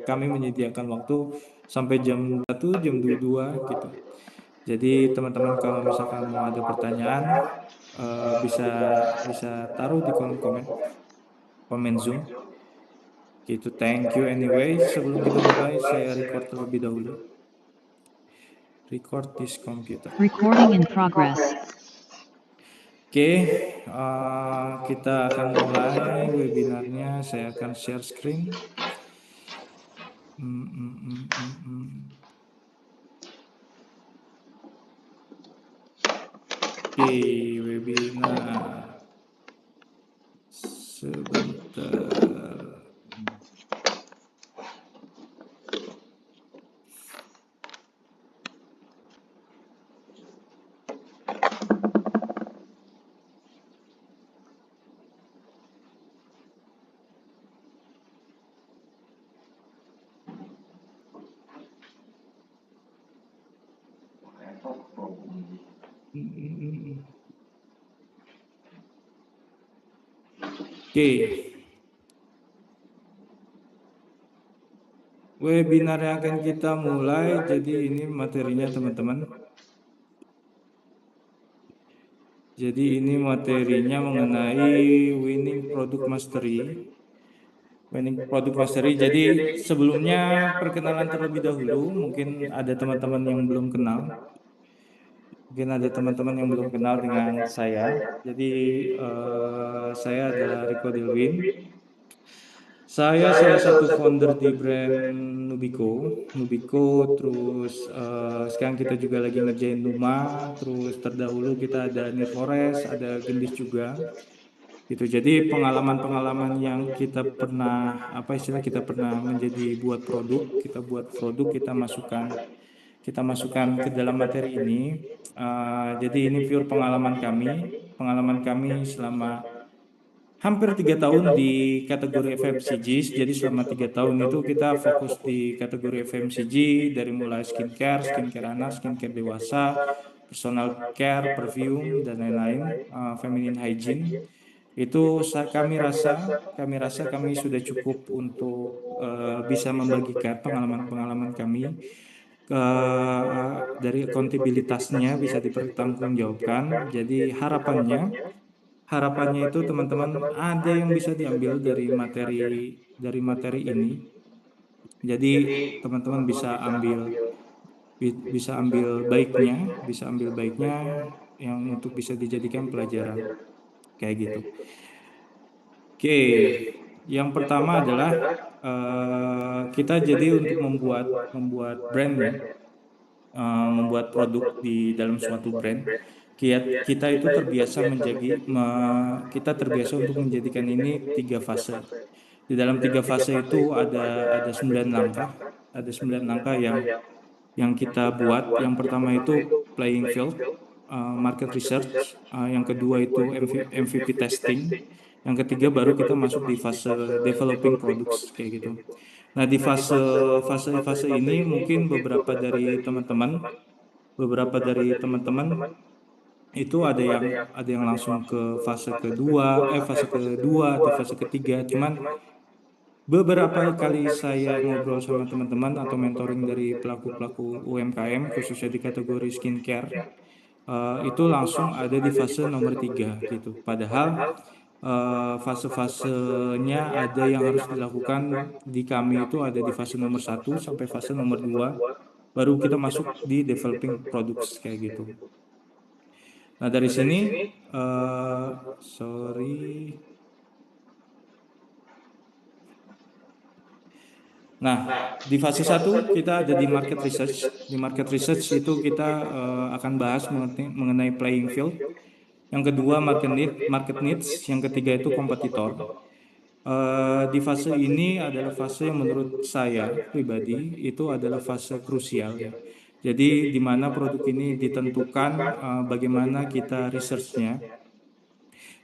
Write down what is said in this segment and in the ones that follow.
kami menyediakan waktu sampai jam 1, jam 2 gitu. Jadi teman-teman kalau misalkan mau ada pertanyaan, bisa bisa taruh di kolom komen Zoom. Gitu. Thank you anyway. Sebelum kita mulai, saya record terlebih dahulu. Record this computer. Recording in progress. Oke, kita akan mulai webinarnya. Saya akan share screen. Oke, webinar. Sebentar. Oke. Webinar yang akan kita mulai, jadi ini materinya teman-teman. Jadi ini materinya mengenai Winning Product Mastery. Winning Product Mastery. Jadi sebelumnya perkenalan terlebih dahulu, mungkin ada teman-teman yang belum kenal. Dengan saya. Jadi saya adalah Rico Delwin. Saya salah satu founder di brand Nubico, terus sekarang kita juga lagi ngerjain Numa, terus terdahulu kita ada New Forest, ada Gendis juga. Gitu. Jadi pengalaman-pengalaman yang kita pernah kita pernah menjadi buat produk, kita masukkan ke dalam materi ini. Jadi ini pure pengalaman kami selama hampir 3 tahun di kategori FMCG. Jadi selama 3 tahun itu kita fokus di kategori FMCG dari mulai skincare anak, skincare dewasa, personal care, perfume dan lain-lain, feminine hygiene. Itu kami rasa kami sudah cukup untuk bisa membagikan pengalaman-pengalaman kami. Dari akuntabilitasnya bisa dipertanggungjawabkan. Jadi harapannya itu teman-teman ada yang bisa diambil dari materi ini. Jadi teman-teman bisa ambil baiknya yang untuk bisa dijadikan pelajaran kayak gitu. Oke, yang pertama adalah kita jadi untuk membuat brandnya, membuat produk di dalam suatu brand. Kita itu terbiasa untuk menjadikan ini 3 fase. Di dalam 3 fase itu ada 9 langkah. Ada 9 langkah yang kita buat. Yang pertama itu playing field, market research. Yang kedua itu MVP testing. Yang ketiga baru kita masuk di fase developing products kayak gitu. Nah, di fase ini mungkin beberapa dari teman-teman itu ada yang langsung ke fase kedua atau fase ketiga. Cuman beberapa kali saya ngobrol sama teman-teman atau mentoring dari pelaku-pelaku UMKM khususnya di kategori skincare, itu langsung ada di fase nomor 3 gitu. Padahal fase-fasenya ada yang harus dilakukan di kami itu ada di fase nomor 1 sampai fase nomor 2, baru kita masuk di developing products kayak gitu. Nah, dari sini Nah, di fase 1 kita ada di market research. Di market research itu kita akan bahas mengenai playing field. Yang kedua market needs, yang ketiga itu kompetitor. Di fase ini adalah fase yang menurut saya pribadi itu adalah fase krusial ya. Jadi di mana produk ini ditentukan bagaimana kita research-nya.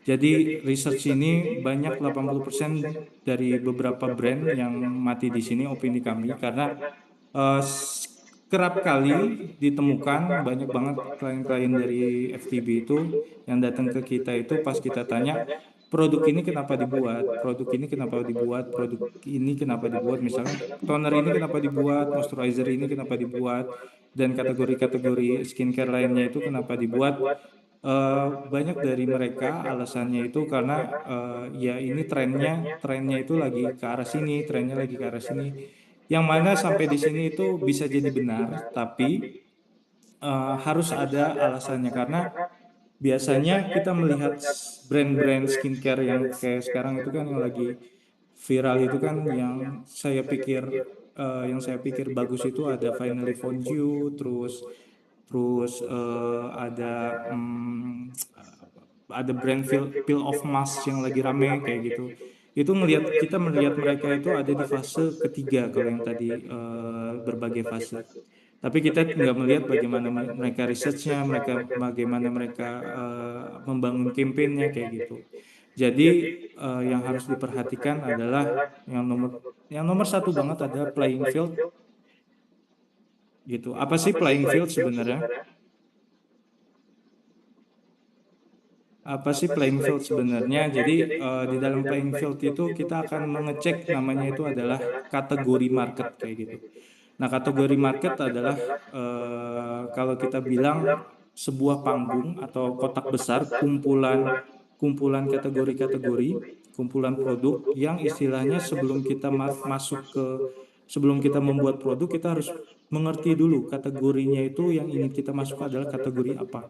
Jadi research ini banyak 80% dari beberapa brand yang mati di sini opini kami karena kerap kali ditemukan banyak banget klien-klien dari FTB itu yang datang ke kita itu pas kita tanya produk ini kenapa dibuat, produk ini kenapa dibuat, produk ini kenapa dibuat, misalnya toner ini kenapa dibuat, moisturizer ini kenapa dibuat, dan kategori-kategori skincare lainnya itu kenapa dibuat. Banyak dari mereka alasannya itu karena ya ini trennya itu lagi ke arah sini, trennya lagi ke arah sini. Yang mana sampai di sini itu bisa jadi benar, tapi harus ada alasannya karena biasanya kita melihat brand-brand skincare yang kayak sekarang itu kan yang lagi viral itu kan yang saya pikir bagus itu ada Finally Found You, terus ada brand peel off mask yang lagi rame kayak gitu. Itu kita melihat mereka itu ada di fase ketiga kalau yang tadi berbagai fase. Tapi kita nggak melihat bagaimana mereka researchnya, bagaimana mereka membangun kampanyenya kayak gitu. Jadi yang harus diperhatikan adalah yang nomor satu banget ada playing field gitu. Apa sih playing field sebenarnya? Apa sih playing field sebenarnya? Jadi di dalam playing field itu kita akan mengecek namanya itu adalah kategori market kayak gitu. Nah, kategori market adalah kalau kita bilang sebuah panggung atau kotak besar kumpulan kumpulan kategori-kategori, kumpulan produk yang istilahnya sebelum kita membuat produk kita harus mengerti dulu kategorinya itu yang ingin kita masuk adalah kategori apa.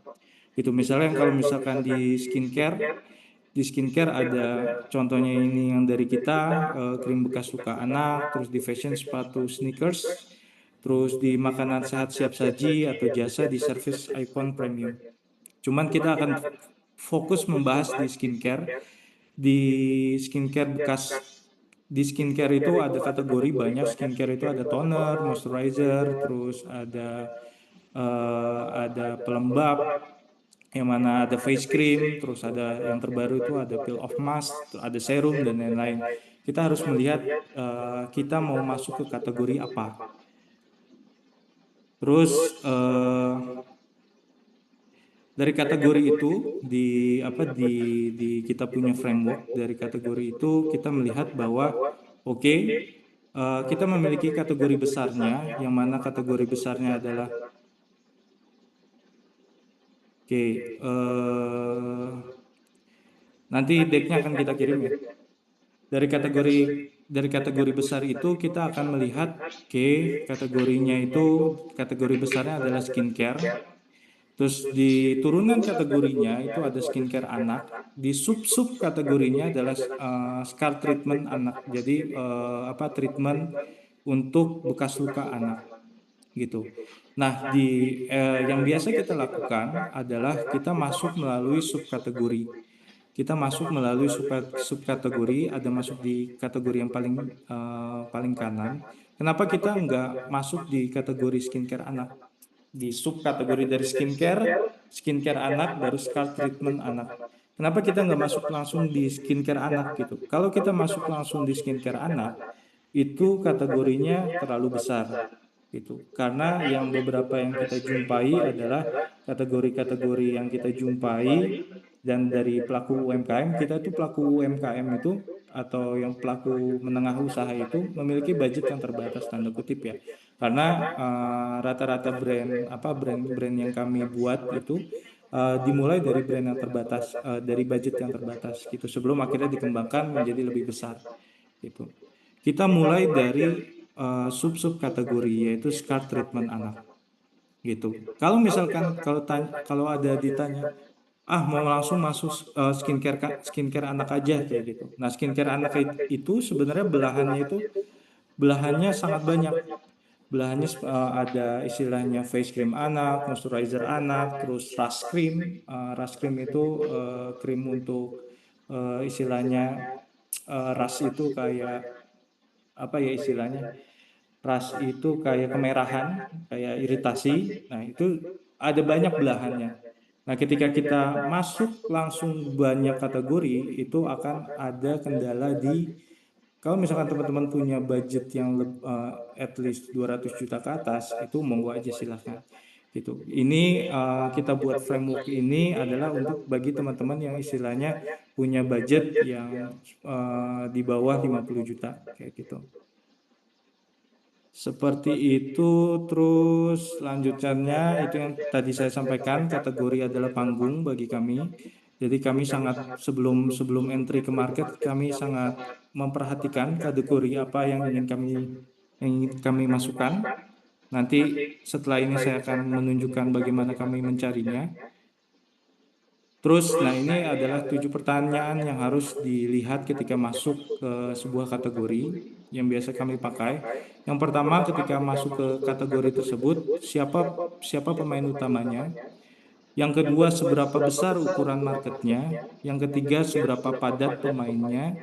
Gitu. Misalnya kalau misalkan di skincare ada contohnya ini yang dari kita krim bekas luka anak, terus di fashion sepatu sneakers, terus di makanan sehat siap saji atau jasa di service iPhone premium. Cuman kita akan fokus membahas di skincare. Di skincare bekas di skincare itu ada kategori banyak. Skincare itu ada toner, moisturizer, terus ada pelembab, yang mana ada face cream, terus ada yang terbaru itu ada peel off mask, ada serum dan lain-lain. Kita harus melihat kita mau masuk ke kategori apa. Terus dari kategori itu di kita punya framework dari kategori itu kita melihat bahwa oke, kita memiliki kategori besarnya, yang mana kategori besarnya adalah nanti decknya akan kita kirim ya. Dari kategori besar itu kita akan melihat kategorinya itu kategori besarnya adalah skincare. Terus di turunan kategorinya itu ada skincare anak. Di sub kategorinya adalah scar treatment anak. Jadi treatment untuk bekas luka anak gitu. Nah, yang biasa kita lakukan adalah kita masuk melalui subkategori. Kita masuk melalui subkategori, ada masuk di kategori yang paling kanan. Kenapa kita nggak masuk di kategori skincare anak? Di subkategori dari skincare anak, baru scar treatment anak. Kenapa kita nggak masuk langsung di skincare anak gitu? Kalau kita masuk langsung di skincare anak, itu kategorinya terlalu besar gitu. Karena beberapa yang kita jumpai adalah kategori-kategori yang kita jumpai dan dari pelaku UMKM, kita tuh pelaku UMKM itu atau yang pelaku menengah usaha itu memiliki budget yang terbatas tanda kutip ya. Karena rata-rata brand yang kami buat itu dimulai dari brand yang terbatas, dari budget yang terbatas gitu. Sebelum akhirnya dikembangkan menjadi lebih besar gitu. Kita mulai dari sub kategori yaitu scar treatment anak gitu. Kalau misalkan kalau ada ditanya, mau langsung masuk skincare anak aja kayak gitu. Nah, skincare anak itu sebenarnya belahannya sangat banyak. Belahannya ada istilahnya face cream anak, moisturizer anak, terus rush cream. Rush cream itu krim untuk istilahnya rush itu kayak apa ya istilahnya? Rush itu kayak kemerahan, kayak iritasi. Nah, itu ada banyak belahannya. Nah, ketika kita masuk langsung banyak kategori, itu akan ada kendala kalau misalkan teman-teman punya budget yang at least 200 juta ke atas, itu monggo aja silahkan. gitu. Ini kita buat framework ini adalah untuk bagi teman-teman yang istilahnya punya budget yang di bawah 50 juta kayak gitu. Seperti itu. Terus lanjutannya itu yang tadi saya sampaikan, kategori adalah panggung bagi kami. Jadi kami sangat sebelum sebelum entry ke market, kami sangat memperhatikan kategori apa yang ingin kami masukkan. Nanti setelah ini saya akan menunjukkan bagaimana kami mencarinya. Terus, nah ini adalah 7 pertanyaan yang harus dilihat ketika masuk ke sebuah kategori yang biasa kami pakai. Yang pertama, ketika masuk ke kategori tersebut, siapa siapa pemain utamanya? Yang kedua, seberapa besar ukuran marketnya? Yang ketiga, seberapa padat pemainnya?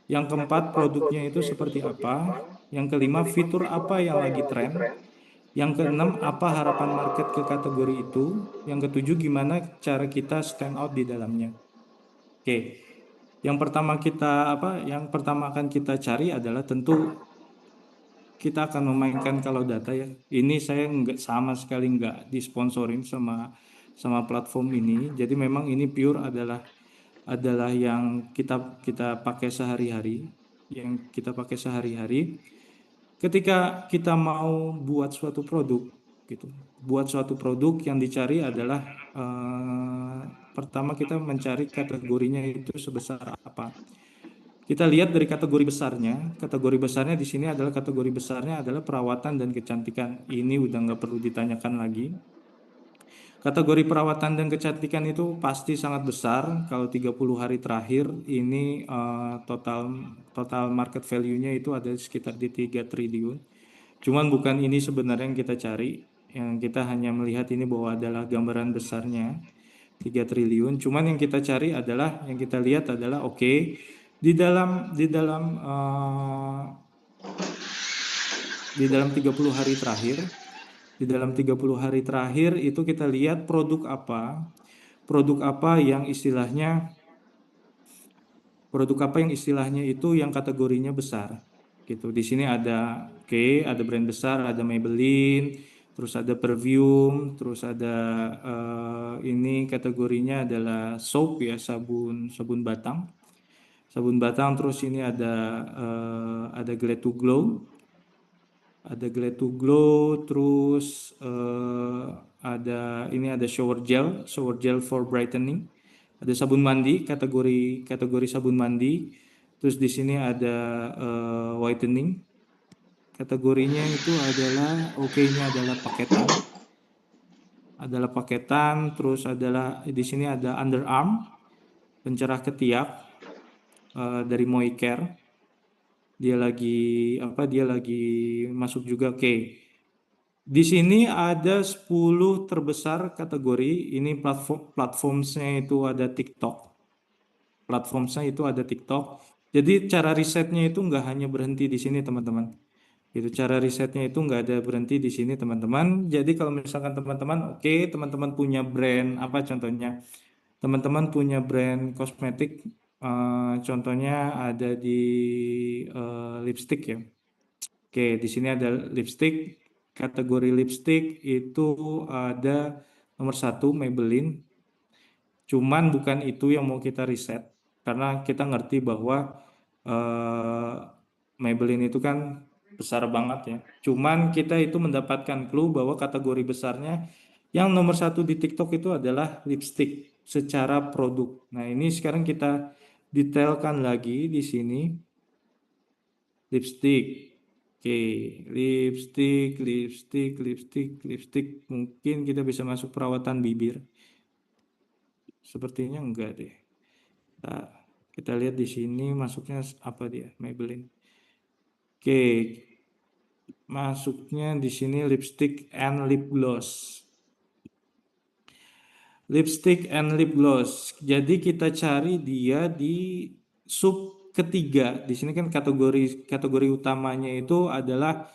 Yang keempat, produknya itu seperti apa? Yang kelima, fitur apa yang lagi tren? Yang keenam, apa harapan market ke kategori itu? Yang ketujuh, gimana cara kita stand out di dalamnya? Oke, yang pertama yang pertama akan kita cari adalah tentu kita akan memainkan kalau data ya. Ini saya nggak sama sekali nggak disponsorin sama platform ini. Jadi memang ini pure adalah yang kita kita pakai sehari-hari, yang kita pakai sehari-hari. Ketika kita mau buat suatu produk, gitu, buat suatu produk yang dicari adalah pertama kita mencari kategorinya itu sebesar apa. Kita lihat dari kategori besarnya. Kategori besarnya di sini adalah kategori besarnya adalah perawatan dan kecantikan. Ini udah nggak perlu ditanyakan lagi. Kategori perawatan dan kecantikan itu pasti sangat besar. Kalau 30 hari terakhir ini total total market value-nya itu ada sekitar di 3 triliun. Cuman bukan ini sebenarnya yang kita cari. Yang kita hanya melihat ini bahwa adalah gambaran besarnya 3 triliun. Cuman yang kita cari adalah, yang kita lihat adalah oke, di dalam 30 hari terakhir, itu kita lihat produk apa yang istilahnya itu yang kategorinya besar gitu. Di sini ada ada brand besar, ada Maybelline, terus ada perfume, terus ada ini kategorinya adalah soap ya, sabun sabun batang. Terus ini ada Glad to Glow. Terus ada shower gel for brightening. Ada sabun mandi, kategori sabun mandi. Terus di sini ada whitening. Kategorinya itu adalah ini adalah paketan. Terus di sini ada underarm, pencerah ketiak dari Moicare. Dia lagi masuk juga. Di sini ada 10 terbesar kategori. Ini platformnya itu ada TikTok. Jadi cara risetnya itu nggak hanya berhenti di sini teman-teman. Cara risetnya itu nggak ada berhenti di sini teman-teman. Jadi kalau misalkan teman-teman teman-teman punya brand apa contohnya? Teman-teman punya brand kosmetik, contohnya ada di lipstick ya. Di sini ada lipstick. Kategori lipstick itu ada nomor 1 Maybelline. Cuman bukan itu yang mau kita riset, karena kita ngerti bahwa Maybelline itu kan besar banget ya. Cuman kita itu mendapatkan clue bahwa kategori besarnya yang nomor 1 di TikTok itu adalah lipstick secara produk. Nah ini sekarang kita detailkan lagi di sini. Lipstick. Lipstick. Mungkin kita bisa masuk perawatan bibir. Sepertinya enggak deh. Nah, kita lihat di sini masuknya apa dia? Maybelline. Masuknya di sini lipstick and lip gloss. Jadi kita cari dia di sub ketiga. Di sini kan kategori utamanya itu adalah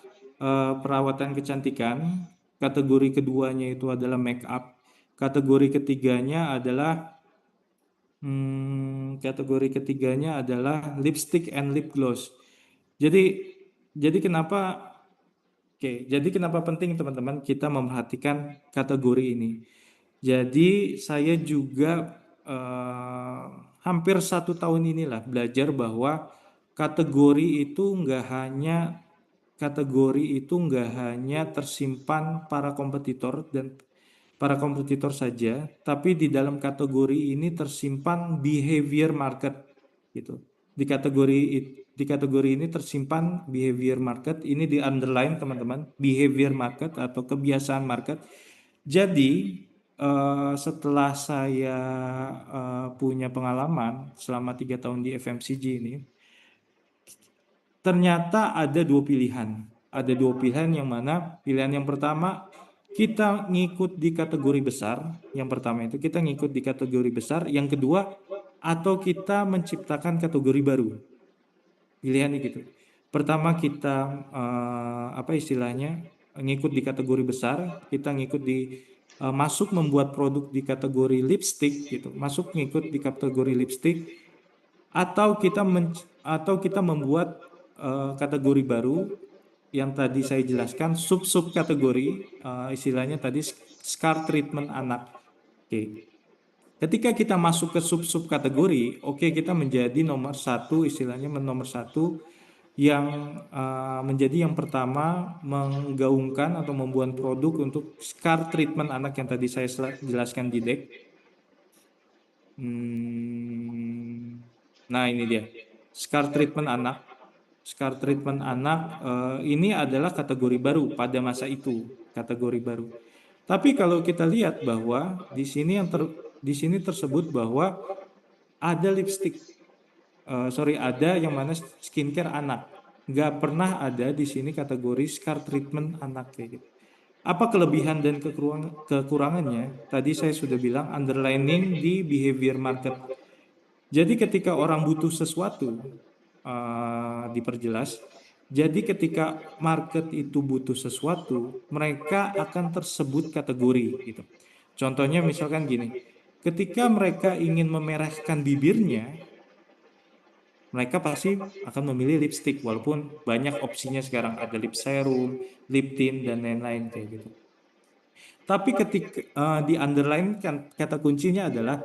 perawatan kecantikan. Kategori keduanya itu adalah make up. Kategori ketiganya adalah lipstick and lip gloss. Jadi kenapa Oke, jadi kenapa penting teman-teman kita memperhatikan kategori ini? Jadi saya juga hampir 1 tahun inilah belajar bahwa kategori itu nggak hanya tersimpan para kompetitor dan para kompetitor saja, tapi di dalam kategori ini tersimpan behavior market gitu. Di kategori ini tersimpan behavior market, ini di underline teman-teman, behavior market atau kebiasaan market. Jadi setelah saya punya pengalaman selama 3 tahun di FMCG ini, ternyata ada dua pilihan. Ada dua pilihan yang mana pilihan yang pertama kita ngikut di kategori besar. Yang pertama itu kita ngikut di kategori besar. Yang kedua atau kita menciptakan kategori baru. Pilihannya gitu. Pertama kita apa istilahnya ngikut di kategori besar. Kita ngikut di masuk membuat produk di kategori lipstick gitu. Masuk ngikut di kategori lipstick atau kita membuat kategori baru yang tadi saya jelaskan sub-sub kategori istilahnya tadi scar treatment anak. Oke. Ketika kita masuk ke sub-sub kategori, oke kita menjadi nomor satu istilahnya nomor satu yang menjadi yang pertama menggaungkan atau membuat produk untuk scar treatment anak yang tadi saya jelaskan di deck. Nah ini dia scar treatment anak. Scar treatment anak ini adalah kategori baru pada masa itu, kategori baru. Tapi kalau kita lihat bahwa di sini tersebut bahwa ada lipstick, ada yang mana skincare anak. Nggak pernah ada di sini kategori scar treatment anak kayak gitu. Apa kelebihan dan kekurangannya? Tadi saya sudah bilang underlining di behavior market. Jadi ketika orang butuh sesuatu, diperjelas. Jadi ketika market itu butuh sesuatu, mereka akan tersebut kategori gitu. Contohnya misalkan gini, ketika mereka ingin memerahkan bibirnya, mereka pasti akan memilih lipstick walaupun banyak opsinya sekarang ada lip serum, lip tint dan lain-lain kayak gitu. Tapi ketika di underline kan kata kuncinya adalah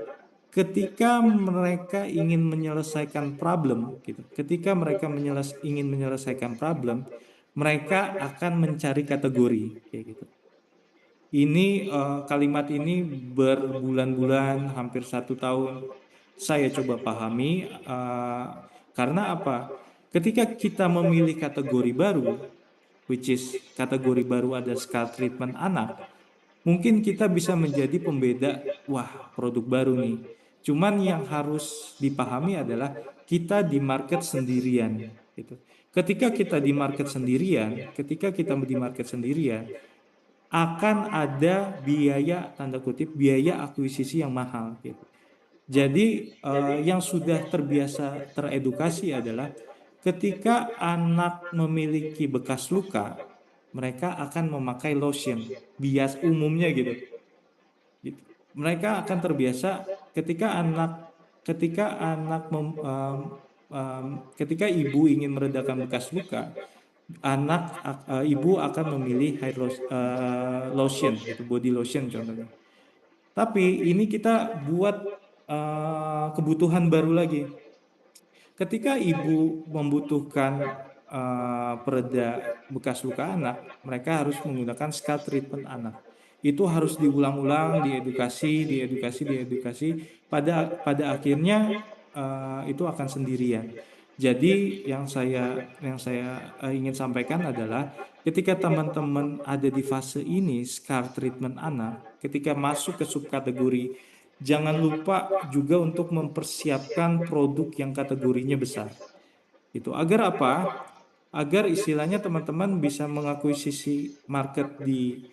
ketika mereka ingin menyelesaikan problem gitu. Ketika mereka ingin menyelesaikan problem, mereka akan mencari kategori kayak gitu. Ini kalimat ini berbulan-bulan, hampir 1 tahun saya coba pahami karena apa? Ketika kita memilih kategori baru, which is kategori baru ada scar treatment anak, mungkin kita bisa menjadi pembeda, wah produk baru nih. Cuman yang harus dipahami adalah kita di market sendirian. Gitu. Ketika kita di market sendirian, akan ada biaya tanda kutip biaya akuisisi yang mahal. Gitu. Jadi yang sudah terbiasa teredukasi adalah ketika anak memiliki bekas luka, mereka akan memakai lotion, bias umumnya gitu. Mereka akan terbiasa ketika ibu ingin meredakan bekas luka, ibu akan memilih lotion, gitu, body lotion contohnya. Tapi ini kita buat kebutuhan baru lagi. Ketika ibu membutuhkan pereda bekas luka anak, mereka harus menggunakan scar treatment anak. Itu harus diulang-ulang, diedukasi. Pada akhirnya itu akan sendirian. Jadi yang saya ingin sampaikan adalah ketika teman-teman ada di fase ini scar treatment anak, ketika masuk ke subkategori, jangan lupa juga untuk mempersiapkan produk yang kategorinya besar. Itu agar apa? Agar istilahnya teman-teman bisa mengakuisisi market di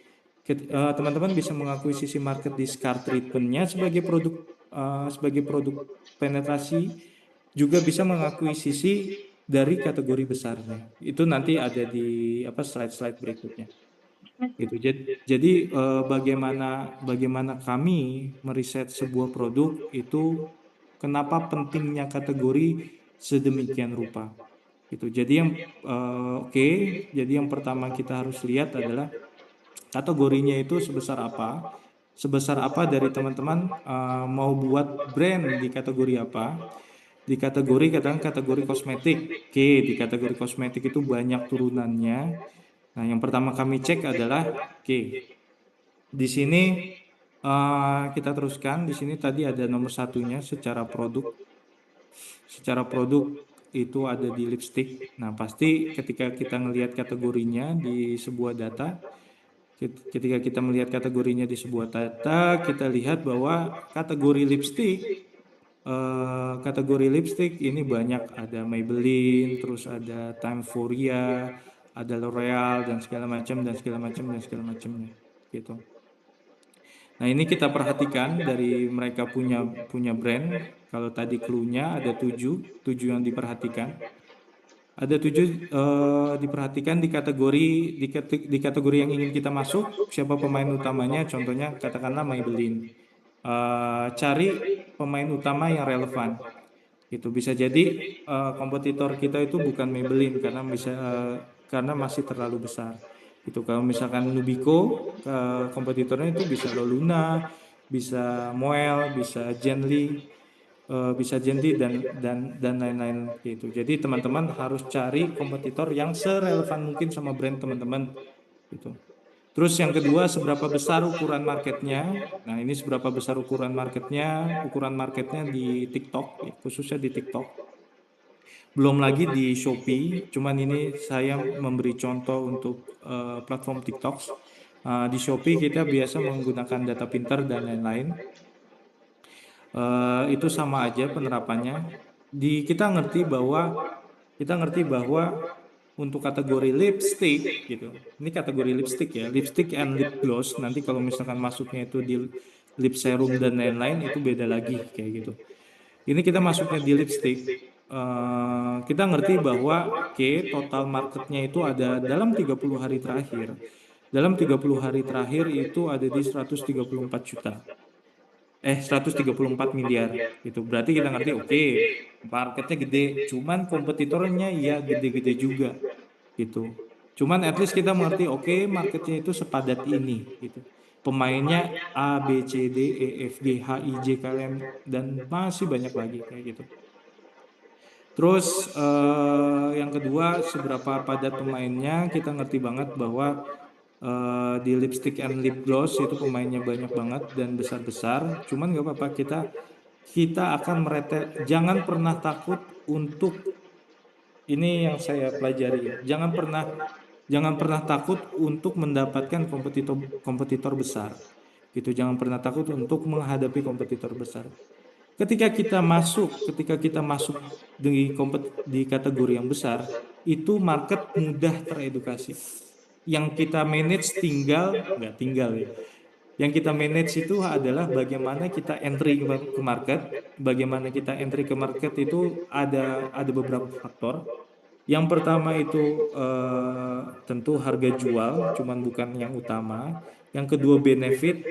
scar treatmentnya sebagai produk penetrasi, juga bisa mengakuisisi dari kategori besarnya. Itu nanti ada di slide-slide berikutnya. Gitu. Jadi bagaimana kami meriset sebuah produk itu, kenapa pentingnya kategori sedemikian rupa. Gitu. Jadi yang oke, jadi yang pertama kita harus lihat adalah kategorinya itu sebesar apa. Sebesar apa dari teman-teman mau buat brand di kategori apa. Di kategori katakan kategori kosmetik. Oke, di kategori kosmetik itu banyak turunannya. Nah, yang pertama kami cek adalah oke, di sini kita teruskan. Di sini tadi ada nomor satunya secara produk. Secara produk itu ada di lipstick. Nah, pasti ketika kita melihat kategorinya di sebuah data, ketika kita melihat kategorinya di sebuah data, kita lihat bahwa kategori lipstick ini banyak, ada Maybelline, terus ada Timeforia, ada L'Oreal dan segala macam dan segala macam dan segala macamnya gitu. Nah, ini kita perhatikan dari mereka punya brand. Kalau tadi clue-nya ada tujuh yang diperhatikan. Ada tujuh diperhatikan di kategori yang ingin kita masuk. Siapa pemain utamanya? Contohnya katakanlah Maybelline. Cari pemain utama yang relevan. Itu bisa jadi kompetitor kita itu bukan Maybelline karena masih terlalu besar. Itu kalau misalkan Nubico, kompetitornya itu bisa Loluna, bisa Moel, bisa Gently, dan lain-lain gitu. Jadi teman-teman harus cari kompetitor yang serelevan mungkin sama brand teman-teman gitu. Terus yang kedua, seberapa besar ukuran marketnya. Nah, ini seberapa besar ukuran marketnya. Ukuran marketnya di TikTok, ya, khususnya di TikTok. Belum lagi di Shopee, cuman ini saya memberi contoh untuk platform TikTok. Di Shopee kita biasa menggunakan data pinter dan lain-lain. Itu sama aja penerapannya. Kita ngerti bahwa untuk kategori lipstick gitu. Ini kategori lipstick ya, lipstick and lip gloss. Nanti kalau misalkan masuknya itu di lip serum dan lain-lain itu beda lagi kayak gitu. Ini kita masuknya di lipstick. Kita ngerti bahwa total marketnya itu ada dalam 30 hari terakhir. Dalam 30 hari terakhir itu ada di 134 juta. 134 miliar gitu. Berarti kita ngerti marketnya gede, cuman kompetitornya ya gede-gede juga gitu. Cuman at least kita mengerti marketnya itu sepadat ini gitu. Pemainnya A, B, C, D, E, F, G, H, I, J, K, L, M dan masih banyak lagi kayak gitu. Terus yang kedua, seberapa padat pemainnya, kita ngerti banget bahwa di lipstick and lip gloss itu pemainnya banyak banget dan besar-besar. Cuman nggak apa-apa, kita akan jangan pernah takut untuk ini yang saya pelajari ya. Jangan pernah takut untuk mendapatkan kompetitor besar. Gitu, jangan pernah takut untuk menghadapi kompetitor besar. Ketika kita masuk di kategori yang besar, itu market mudah teredukasi. Yang kita manage nggak tinggal ya. Yang kita manage itu adalah bagaimana kita entry ke market. Bagaimana kita entry ke market itu ada beberapa faktor. Yang pertama itu tentu harga jual, cuman bukan yang utama. Yang kedua benefit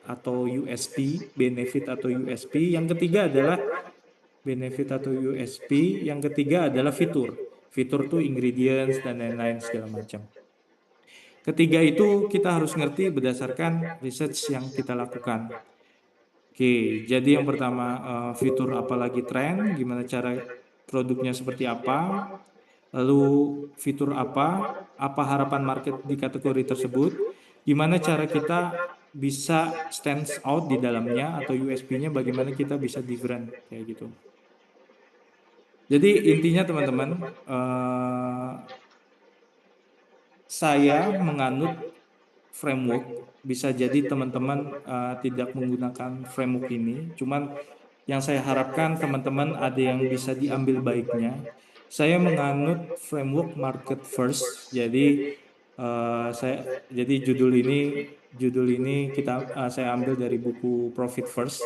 atau USP. Yang ketiga adalah benefit atau USP. Yang ketiga adalah fitur. Fitur tuh ingredients dan lain-lain segala macam. Ketiga itu kita harus ngerti berdasarkan research yang kita lakukan. Jadi yang pertama fitur apalagi tren, gimana cara produknya seperti apa, lalu fitur apa harapan market di kategori tersebut, gimana cara kita bisa stand out di dalamnya atau USP-nya, bagaimana kita bisa different kayak gitu. Jadi intinya teman-teman, saya menganut framework. Bisa jadi teman-teman tidak menggunakan framework ini, cuman yang saya harapkan teman-teman ada yang bisa diambil baiknya. Saya menganut framework market first. Jadi judul ini saya ambil dari buku Profit First.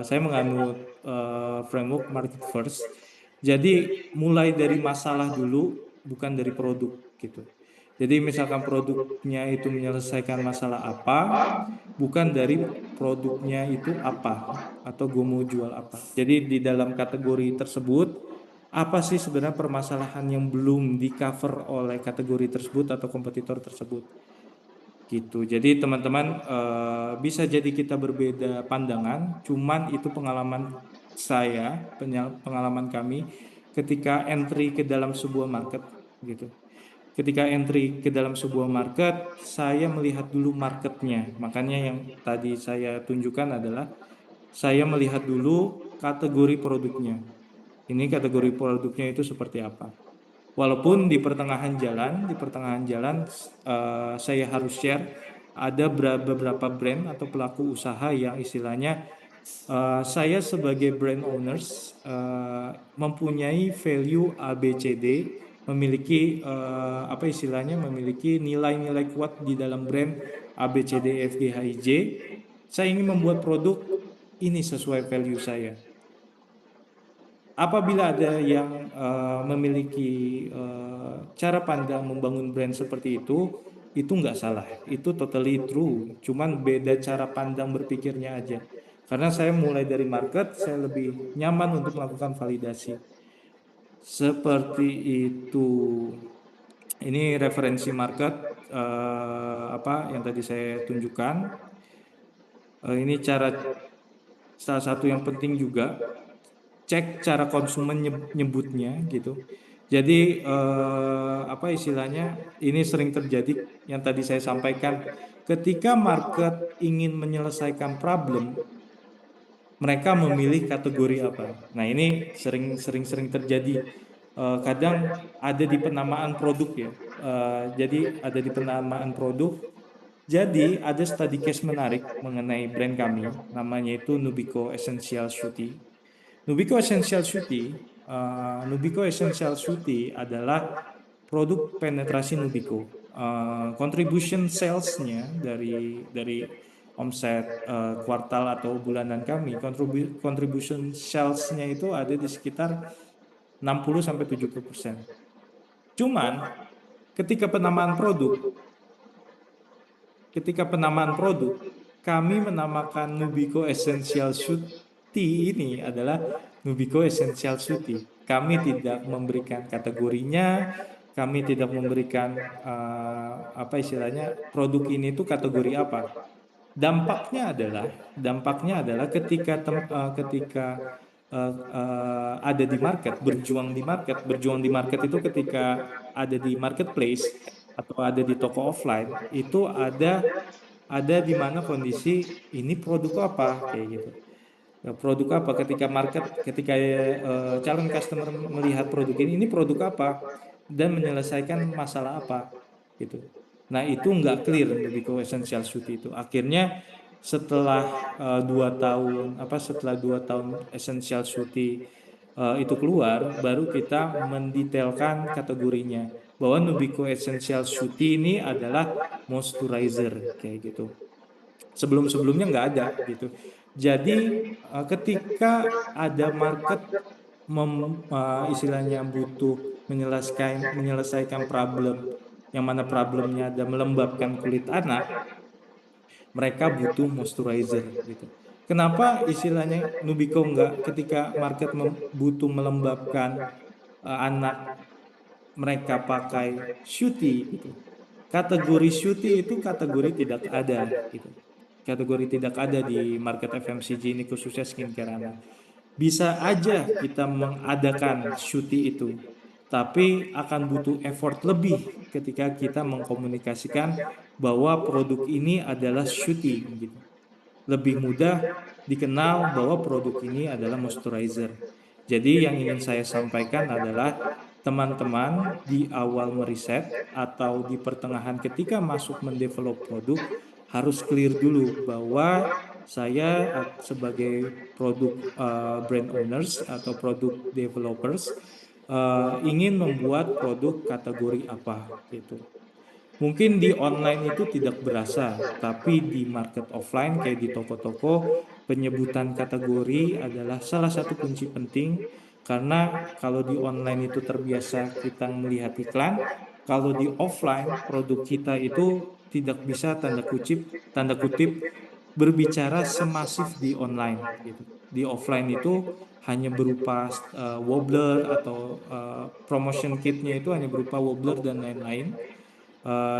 Saya menganut framework market first. Jadi mulai dari masalah dulu, bukan dari produk gitu. Jadi misalkan produknya itu menyelesaikan masalah apa, bukan dari produknya itu apa, atau gue mau jual apa. Jadi di dalam kategori tersebut, apa sih sebenarnya permasalahan yang belum di cover oleh kategori tersebut atau kompetitor tersebut gitu. Jadi teman-teman bisa jadi kita berbeda pandangan, cuman itu pengalaman saya, pengalaman kami ketika entry ke dalam sebuah market gitu. Ketika entry ke dalam sebuah market, saya melihat dulu marketnya. Makanya yang tadi saya tunjukkan adalah saya melihat dulu kategori produknya. Ini kategori produknya itu seperti apa. Walaupun di pertengahan jalan saya harus share ada beberapa brand atau pelaku usaha yang istilahnya saya sebagai brand owners mempunyai value ABCD, memiliki apa istilahnya memiliki nilai-nilai kuat di dalam brand ABCDFGHIJ. Saya ingin membuat produk ini sesuai value saya. Apabila ada yang memiliki cara pandang membangun brand seperti itu nggak salah. Itu totally true. Cuman beda cara pandang berpikirnya aja. Karena saya mulai dari market, saya lebih nyaman untuk melakukan validasi. Seperti itu. Ini referensi market apa yang tadi saya tunjukkan. Ini salah satu yang penting juga, cek cara konsumen nyebutnya gitu. Jadi apa istilahnya ini sering terjadi yang tadi saya sampaikan, ketika market ingin menyelesaikan problem, mereka memilih kategori apa. Nah, ini sering terjadi. Kadang ada di penamaan produk ya. Jadi ada di penamaan produk. Jadi ada study case menarik mengenai brand kami, namanya itu Nubico Essential Shooty. Nubico Essential Shooty adalah produk penetrasi Nubico. Contribution salesnya dari omset kuartal atau bulanan kami, contribution salesnya itu ada di sekitar 60-70%. Cuman ketika penamaan produk, kami menamakan Nubico Essential Shooty ini adalah Nubico Essential Shooty. Kami tidak memberikan kategorinya, kami tidak memberikan apa istilahnya produk ini tuh kategori apa. Dampaknya adalah ketika ada di market, berjuang di market itu ketika ada di marketplace atau ada di toko offline itu ada di mana kondisi ini produk apa kayak gitu. Produk apa ketika calon customer melihat produk ini produk apa dan menyelesaikan masalah apa gitu. Nah, itu nggak clear lebih ke essential suit itu. Akhirnya setelah 2 tahun essential suit itu keluar, baru kita mendetailkan kategorinya bahwa Nubico Essential Shooty ini adalah moisturizer kayak gitu. Sebelumnya nggak ada gitu. Jadi ketika ada market istilahnya butuh menyelesaikan problem, yang mana problemnya ada melembabkan kulit anak, mereka butuh moisturizer gitu. Kenapa istilahnya Nubico nggak ketika market butuh melembabkan anak, mereka pakai Shooty gitu. Kategori Shooty itu kategori tidak ada gitu. Kategori tidak ada di market FMCG ini khususnya skincare anak. Bisa aja kita mengadakan Shooty itu, tapi akan butuh effort lebih ketika kita mengkomunikasikan bahwa produk ini adalah Shooty gitu. Lebih mudah dikenal bahwa produk ini adalah moisturizer. Jadi yang ingin saya sampaikan adalah teman-teman di awal meriset atau di pertengahan ketika masuk mendevelop produk harus clear dulu bahwa saya sebagai produk brand owners atau produk developers ingin membuat produk kategori apa gitu. Mungkin di online itu tidak berasa, tapi di market offline kayak di toko-toko, penyebutan kategori adalah salah satu kunci penting karena kalau di online itu terbiasa kita melihat iklan, kalau di offline produk kita itu tidak bisa tanda kutip berbicara semasif di online gitu. di offline itu hanya berupa wobbler atau promotion kitnya itu hanya berupa wobbler dan lain-lain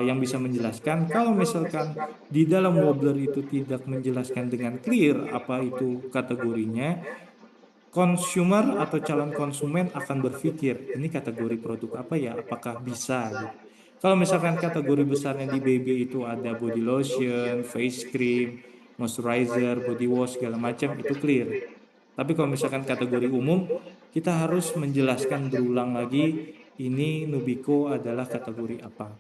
yang bisa menjelaskan. Kalau misalkan di dalam wobbler itu tidak menjelaskan dengan clear apa itu kategorinya, consumer atau calon konsumen akan berpikir, ini kategori produk apa ya? Apakah bisa gitu. Kalau misalkan kategori besarnya di baby itu ada body lotion, face cream, moisturizer, body wash segala macam itu clear. Tapi kalau misalkan kategori umum, kita harus menjelaskan berulang lagi ini Nubico adalah kategori apa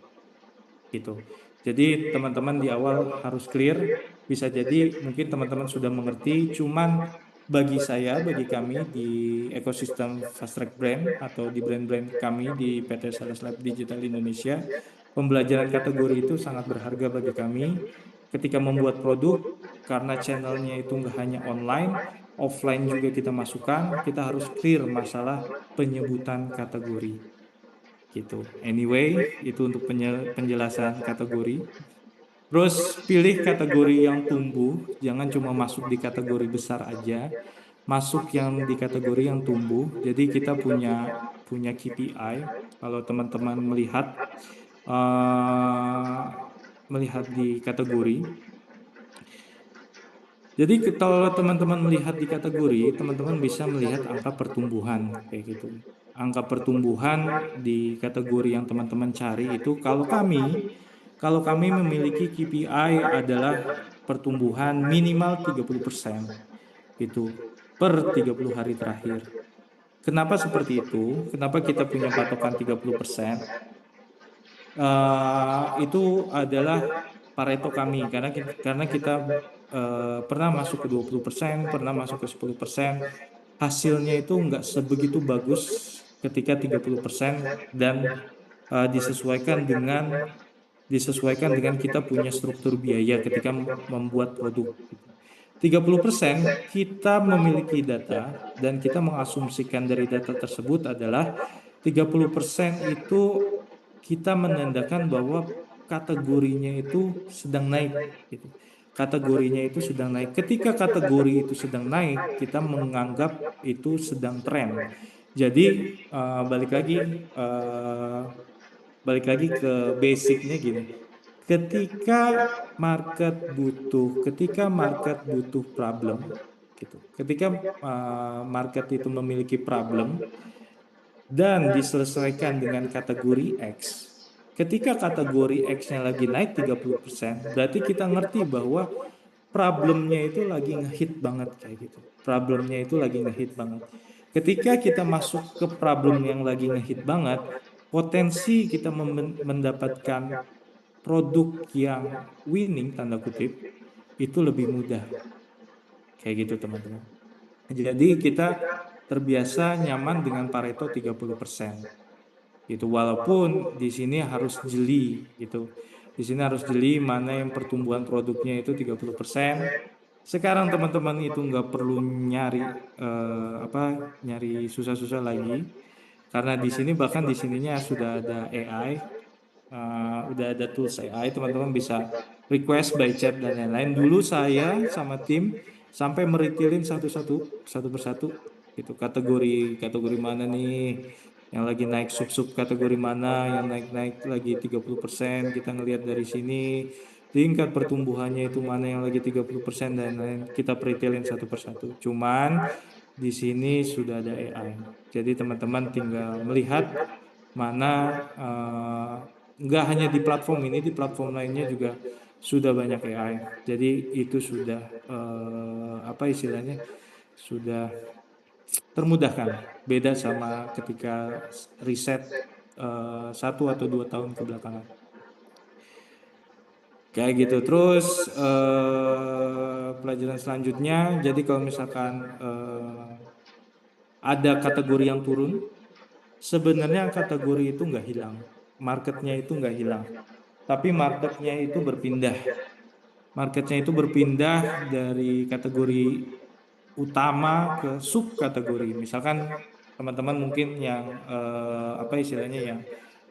gitu. Jadi teman-teman di awal harus clear, bisa jadi mungkin teman-teman sudah mengerti, cuman bagi saya, bagi kami di ekosistem Fast Track Brand atau di brand-brand kami di PT Sales Lab Digital Indonesia, pembelajaran kategori itu sangat berharga bagi kami. Ketika membuat produk, karena channelnya itu nggak hanya online, offline juga kita masukkan, kita harus clear masalah penyebutan kategori gitu. Anyway, itu untuk penjelasan kategori. Terus pilih kategori yang tumbuh, jangan cuma masuk di kategori besar aja, masuk yang di kategori yang tumbuh. Jadi kita punya KPI. Kalau teman-teman melihat di kategori. Jadi kalau teman-teman melihat di kategori, teman-teman bisa melihat angka pertumbuhan kayak gitu. Angka pertumbuhan di kategori yang teman-teman cari itu kalau kami memiliki KPI adalah pertumbuhan minimal 30% gitu per 30 hari terakhir. Kenapa seperti itu? Kenapa kita punya patokan 30%? Itu adalah Pareto kami karena kita pernah masuk ke 20%, pernah masuk ke 10%, hasilnya itu nggak sebegitu bagus ketika 30% dan disesuaikan dengan kita punya struktur biaya ketika membuat produk. 30% kita memiliki data dan kita mengasumsikan dari data tersebut adalah 30% itu kita menandakan bahwa kategorinya itu sedang naik gitu. Kategorinya itu sedang naik. Ketika kategori itu sedang naik, kita menganggap itu sedang tren. Jadi balik lagi ke basicnya gini. Ketika market butuh problem gitu. Ketika market itu memiliki problem dan diselesaikan dengan kategori X. Ketika kategori X-nya lagi naik 30%, berarti kita ngerti bahwa problemnya itu lagi ngehit banget kayak gitu. Problemnya itu lagi ngehit banget. Ketika kita masuk ke problem yang lagi ngehit banget, potensi kita mendapatkan produk yang winning tanda kutip itu lebih mudah. Kayak gitu teman-teman. Jadi kita terbiasa nyaman dengan Pareto 30%. Gitu. Walaupun di sini harus jeli gitu. Di sini harus jeli mana yang pertumbuhan produknya itu 30%. Sekarang teman-teman itu nggak perlu nyari susah-susah lagi. Karena bahkan di sininya sudah ada AI, udah ada tools AI, teman-teman bisa request by chat dan lain-lain. Dulu saya sama tim sampai meritilin satu persatu gitu kategori mana nih yang lagi naik, sub kategori mana yang naik lagi 30%, kita ngelihat dari sini tingkat pertumbuhannya itu mana yang lagi 30% dan lain, kita peritilin satu persatu. Cuman di sini sudah ada AI, jadi teman-teman tinggal melihat mana nggak hanya di platform ini, di platform lainnya juga sudah banyak AI. Jadi itu sudah apa istilahnya, sudah termudahkan. Beda sama ketika riset 1 atau 2 tahun kebelakangan. Kayak gitu. Terus pelajaran selanjutnya, jadi kalau misalkan ada kategori yang turun, sebenarnya kategori itu nggak hilang, marketnya itu nggak hilang, tapi marketnya itu berpindah. Marketnya itu berpindah dari kategori utama ke subkategori. Misalkan teman-teman mungkin yang apa istilahnya yang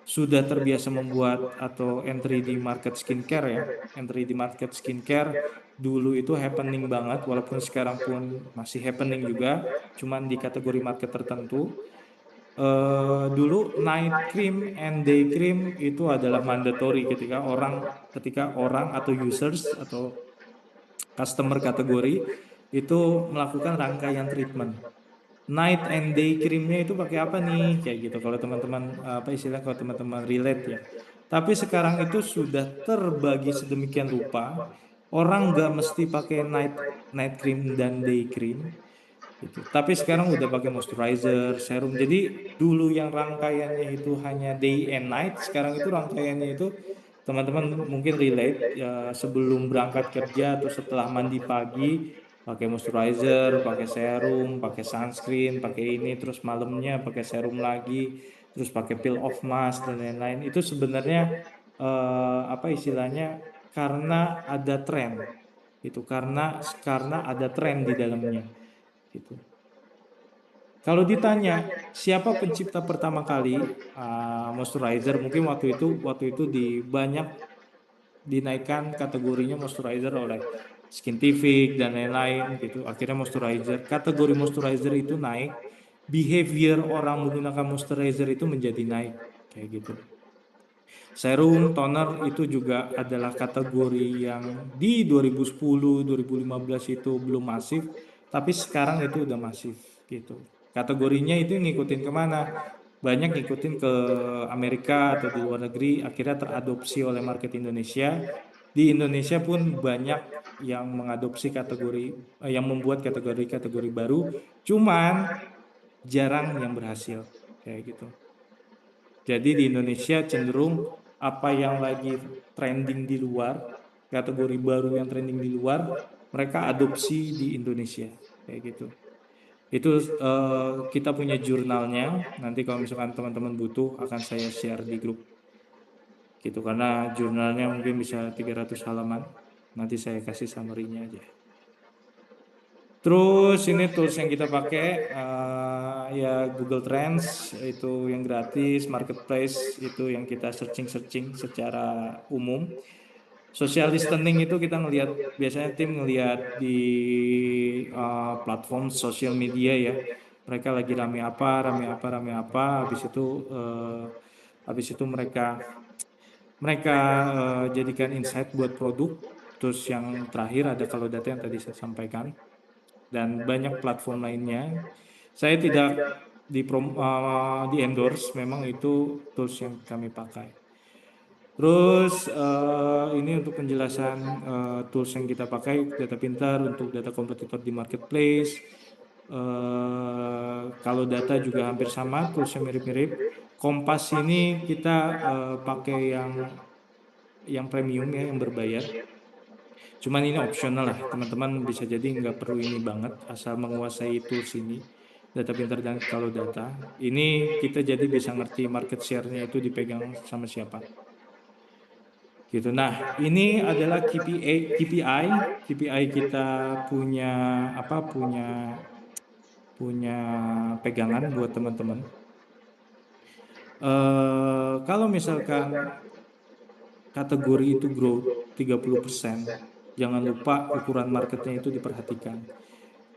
sudah terbiasa membuat atau entry di market skincare ya, entry di market skincare dulu itu happening banget, walaupun sekarang pun masih happening juga, cuman di kategori market tertentu. Dulu night cream and day cream itu adalah mandatory ketika orang atau users atau customer kategori itu melakukan rangkaian treatment. Night and day creamnya itu pakai apa nih? Kayak gitu. Kalau teman-teman apa istilah kalau teman-teman relate ya. Tapi sekarang itu sudah terbagi sedemikian rupa, orang nggak mesti pakai night night cream dan day cream gitu. Tapi sekarang udah pakai moisturizer, serum. Jadi dulu yang rangkaiannya itu hanya day and night, sekarang itu rangkaiannya itu teman-teman mungkin relate ya, sebelum berangkat kerja atau setelah mandi pagi pakai moisturizer, pakai serum, pakai sunscreen, pakai ini, terus malamnya pakai serum lagi, terus pakai peel off mask dan lain-lain. Itu sebenarnya apa istilahnya, karena ada tren itu, karena ada tren di dalamnya gitu. Kalau ditanya siapa pencipta pertama kali moisturizer, mungkin waktu itu di banyak dinaikkan kategorinya moisturizer oleh Skintific dan lain-lain gitu. Akhirnya kategori moisturizer itu naik, behavior orang menggunakan moisturizer itu menjadi naik kayak gitu. Serum, toner itu juga adalah kategori yang di 2010, 2015 itu belum masif, tapi sekarang itu udah masif gitu. Kategorinya itu ngikutin kemana? Banyak ngikutin ke Amerika atau di luar negeri, akhirnya teradopsi oleh market Indonesia. Di Indonesia pun banyak yang mengadopsi yang membuat kategori-kategori baru, cuman jarang yang berhasil kayak gitu. Jadi di Indonesia cenderung apa yang lagi trending di luar, kategori baru yang trending di luar, mereka adopsi di Indonesia kayak gitu. Itu kita punya jurnalnya. Nanti kalau misalkan teman-teman butuh akan saya share di grup. Gitu karena jurnalnya mungkin bisa 300 halaman. Nanti saya kasih summary-nya aja. Terus ini tools yang kita pakai ya Google Trends itu yang gratis, Marketplace itu yang kita searching secara umum. Social listening itu kita biasanya tim ngelihat di platform sosial media ya. Mereka lagi rame apa, habis itu mereka jadikan insight buat produk. Terus yang terakhir ada kalau data yang tadi saya sampaikan dan banyak platform lainnya. Saya tidak di endorse, memang itu tools yang kami pakai. Terus ini untuk penjelasan tools yang kita pakai, data pintar untuk data kompetitor di marketplace. Kalau data juga hampir sama, toolsnya mirip-mirip. Kompas ini kita pakai yang premium ya, yang berbayar. Cuman ini opsional lah, teman-teman bisa jadi nggak perlu ini banget, asal menguasai tools ini, data pintar dan kalau data. Ini kita jadi bisa ngerti market share-nya itu dipegang sama siapa. Gitu. Nah, ini adalah KPI kita punya punya pegangan buat teman-teman. Kalau misalkan kategori itu growth 30%, jangan lupa ukuran marketnya itu diperhatikan.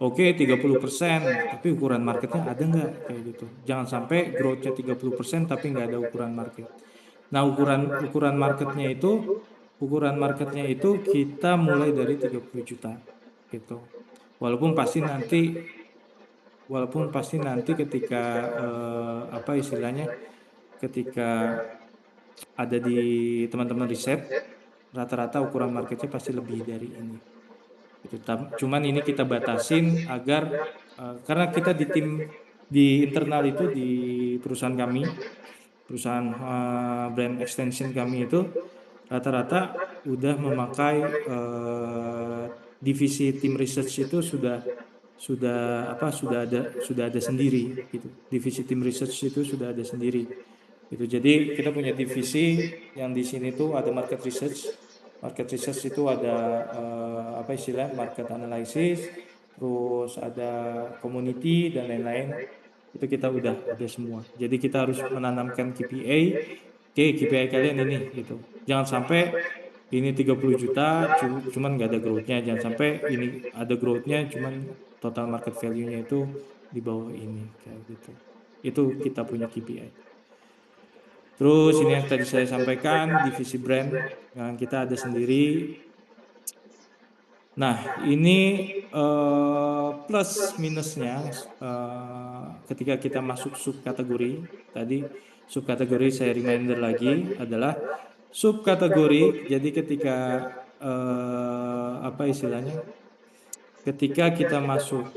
Oke, 30%, tapi ukuran marketnya ada nggak kayak gitu. Jangan sampai growth-nya 30% tapi nggak ada ukuran market. Nah, ukuran marketnya itu kita mulai dari 30 juta gitu. Walaupun pasti nanti ketika apa istilahnya, ketika ada di teman-teman riset, rata-rata ukuran marketnya pasti lebih dari ini. Gitu. Cuman ini kita batasin agar karena kita di internal itu di perusahaan kami, perusahaan brand extension kami itu rata-rata udah memakai divisi tim research itu sudah ada sendiri gitu. Divisi tim research itu sudah ada sendiri. Gitu. Jadi kita punya divisi yang di sini tuh ada market research. Market research itu ada apa istilah market analysis, terus ada community dan lain-lain. Itu kita udah ada semua. Jadi kita harus menanamkan KPI. Oke, KPI kalian ini gitu. Jangan sampai ini 30 juta cuman nggak ada growth-nya, jangan sampai ini ada growth-nya cuman total market value-nya itu di bawah ini kayak gitu. Itu kita punya KPI. Terus ini yang tadi saya sampaikan divisi brand yang kita ada sendiri. Nah, ini plus minusnya ketika kita masuk subkategori. Tadi subkategori saya reminder lagi adalah subkategori. Jadi ketika apa istilahnya? Ketika kita masuk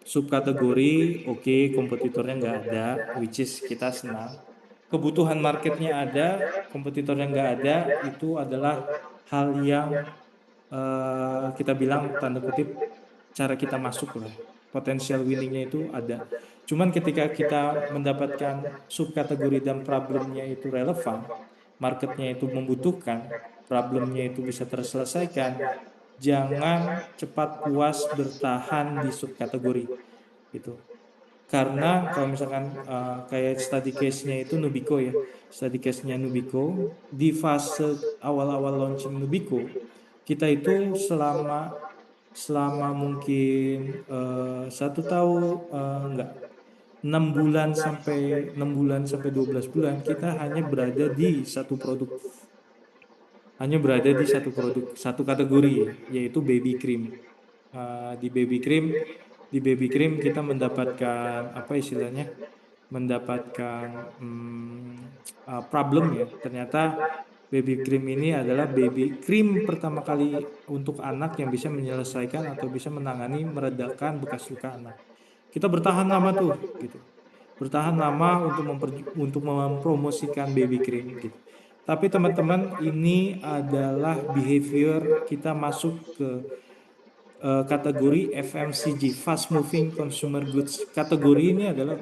subkategori, oke, kompetitornya nggak ada, which is kita senang. Kebutuhan marketnya ada, kompetitornya nggak ada, itu adalah hal yang kita bilang tanda kutip cara kita masuk lah, potensial winningnya itu ada. Cuman ketika kita mendapatkan subkategori dan problemnya itu relevan, marketnya itu membutuhkan, problemnya itu bisa terselesaikan, jangan cepat puas bertahan di subkategori gitu. Karena kalau misalkan kayak study case-nya itu Nubico ya, study case-nya Nubico di fase awal-awal launching Nubico, kita itu selama mungkin 1 tahun enggak 6 bulan sampai 12 bulan kita hanya berada di satu produk, satu kategori yaitu baby cream. Di baby cream kita mendapatkan apa istilahnya, mendapatkan problem ya. Ternyata baby cream ini adalah baby cream pertama kali untuk anak yang bisa menyelesaikan atau bisa menangani meredakan bekas luka anak. Kita bertahan lama tuh gitu. Bertahan lama untuk mempromosikan baby cream gitu. Tapi teman-teman, ini adalah behavior kita masuk ke kategori FMCG, fast moving consumer goods. Kategori ini adalah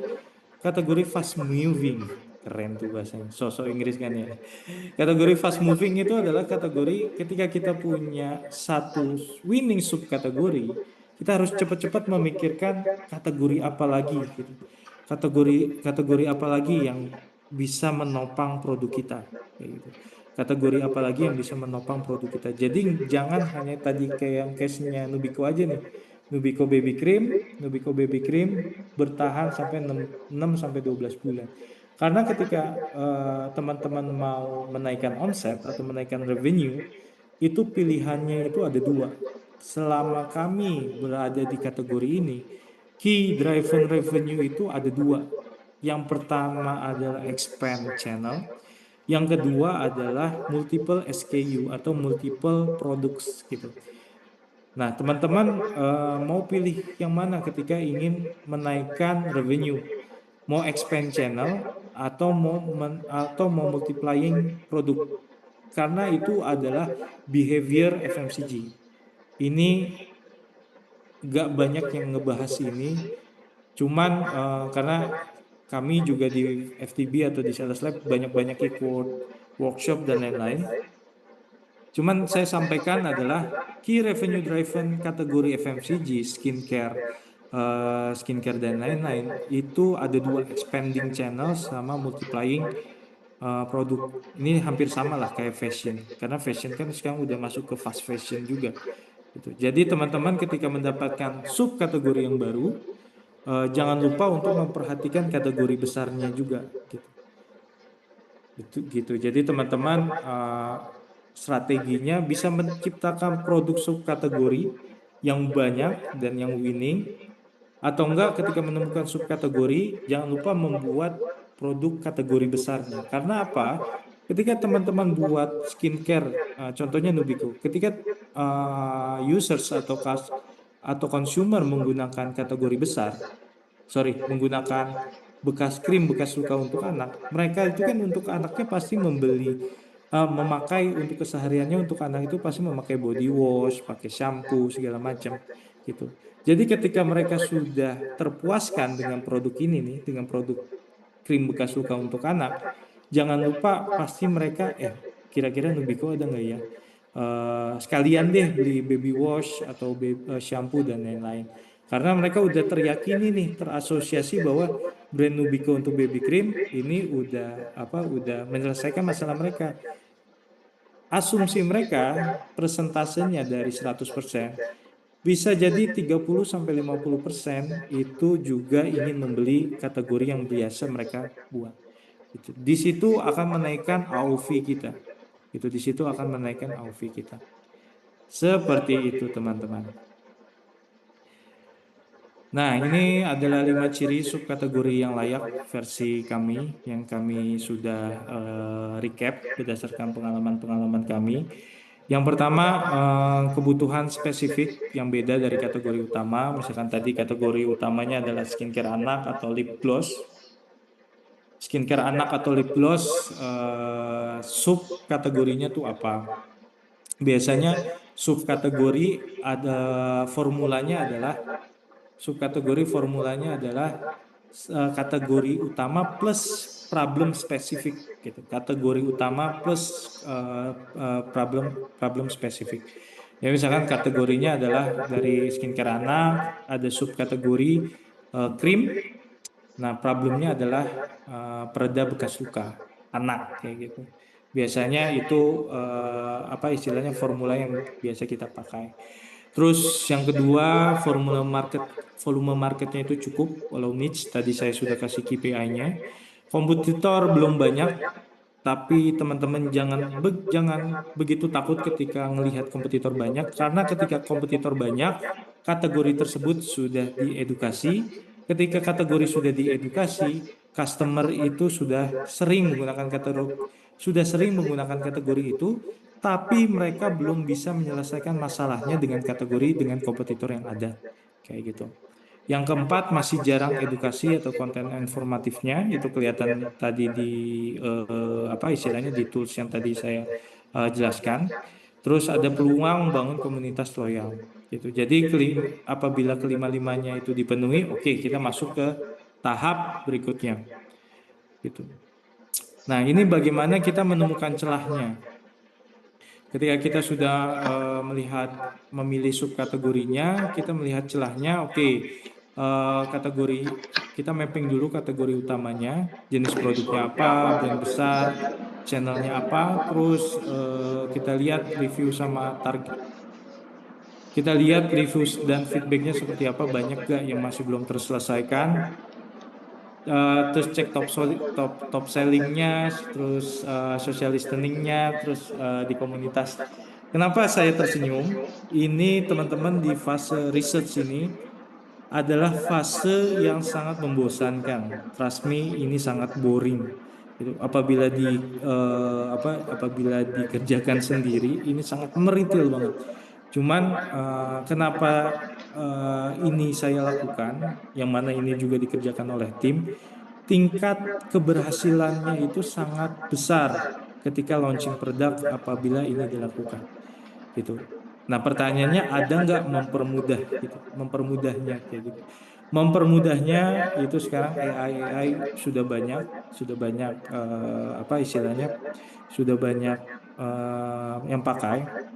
kategori fast moving. Keren tuh bahasanya, sosok Inggris kan ya. Kategori fast moving itu adalah kategori ketika kita punya satu winning subkategori, kita harus cepat-cepat memikirkan kategori apa lagi gitu. Kategori apa lagi yang bisa menopang produk kita kayak gitu. Kategori apa lagi yang bisa menopang produk kita. Jadi jangan hanya tadi kayak yang case-nya Nubico aja nih. Nubico baby cream bertahan sampai 6 sampai 12 bulan. Karena ketika teman-teman mau menaikkan omset atau menaikkan revenue, itu pilihannya itu ada dua. Selama kami berada di kategori ini, key driver revenue itu ada dua. Yang pertama adalah expand channel, yang kedua adalah multiple SKU atau multiple products gitu. Nah, teman-teman mau pilih yang mana ketika ingin menaikkan revenue? Mau expand channel atau mau multiplying produk? Karena itu adalah behavior FMCG. Ini gak banyak yang ngebahas ini, cuman karena kami juga di FTB atau di Sales Lab banyak-banyak ikut workshop dan lain-lain. Cuman saya sampaikan adalah key revenue driven kategori FMCG, skincare dan lain-lain itu ada dua, expanding channel sama multiplying produk. Ini hampir sama lah kayak fashion, karena fashion kan sekarang udah masuk ke fast fashion juga. Gitu. Jadi teman-teman ketika mendapatkan subkategori yang baru, jangan lupa untuk memperhatikan kategori besarnya juga. Gitu. Jadi teman-teman strateginya bisa menciptakan produk subkategori yang banyak dan yang winning, atau enggak ketika menemukan subkategori jangan lupa membuat produk kategori besarnya. Karena apa? Ketika teman-teman buat skincare, contohnya Nubico, ketika users atau consumer menggunakan kategori besar, menggunakan bekas krim, bekas luka untuk anak, mereka itu kan untuk anaknya pasti memakai untuk kesehariannya, untuk anak itu pasti memakai body wash, pakai shampoo segala macam gitu. Jadi ketika mereka sudah terpuaskan dengan produk ini nih, dengan produk krim bekas luka untuk anak, jangan lupa pasti mereka kira-kira Nubico ada nggak ya? Sekalian deh beli baby wash atau shampoo dan lain-lain. Karena mereka udah teryakini nih, terasosiasi bahwa brand Nubico untuk baby cream ini udah menyelesaikan masalah mereka. asumsi mereka persentasenya dari 100%, bisa jadi 30-50% itu juga ingin membeli kategori yang biasa mereka buat. Di situ akan menaikkan AOV kita. Di situ akan menaikkan AOV kita. Seperti itu teman-teman. Nah, ini adalah 5 ciri subkategori yang layak versi kami yang kami sudah recap berdasarkan pengalaman-pengalaman kami. Yang pertama, kebutuhan spesifik yang beda dari kategori utama. Misalkan tadi kategori utamanya adalah skincare anak atau lip gloss. Skincare anak atau lip gloss, subkategorinya tuh apa? Biasanya subkategori ada formulanya adalah kategori utama plus problem spesifik gitu. Kategori utama plus problem spesifik. Ya misalkan kategorinya adalah dari skincare anak, ada subkategori krim. Nah, problemnya adalah pereda bekas luka anak kayak gitu. Biasanya itu apa istilahnya formula yang biasa kita pakai. Terus yang kedua, volume marketnya itu cukup, walau niche. Tadi saya sudah kasih KPI-nya. Kompetitor belum banyak, tapi teman-teman jangan begitu takut ketika melihat kompetitor banyak, karena ketika kompetitor banyak, kategori tersebut sudah diedukasi. Ketika kategori sudah diedukasi, customer itu sudah sering menggunakan kategori itu, tapi mereka belum bisa menyelesaikan masalahnya dengan kompetitor yang ada. Kayak gitu. Yang keempat, masih jarang edukasi atau konten informatifnya, itu kelihatan tadi di apa istilahnya di tools yang tadi saya jelaskan. Terus ada peluang membangun komunitas loyal. Gitu. Jadi apabila kelima-limanya itu dipenuhi, oke, kita masuk ke tahap berikutnya. Gitu. Nah, ini bagaimana kita menemukan celahnya. Ketika kita sudah memilih subkategorinya, kita melihat celahnya, oke, kategori kita mapping dulu kategori utamanya, jenis produknya apa, brand besar, channelnya apa, terus kita lihat review sama target. Kita lihat review dan feedbacknya seperti apa, banyak gak yang masih belum terselesaikan. Terus cek top sellingnya, terus social listeningnya, terus di komunitas. Kenapa saya tersenyum? Ini teman-teman di fase research ini adalah fase yang sangat membosankan. Trust me, ini sangat boring. Gitu. Apabila dikerjakan sendiri, ini sangat meritil banget. Cuman kenapa ini saya lakukan, yang mana ini juga dikerjakan oleh tim, tingkat keberhasilannya itu sangat besar ketika launching produk apabila ini dilakukan. Gitu. Nah, pertanyaannya ada nggak mempermudahnya kayak gitu. Mempermudahnya itu sekarang AI sudah banyak apa istilahnya, sudah banyak yang pakai.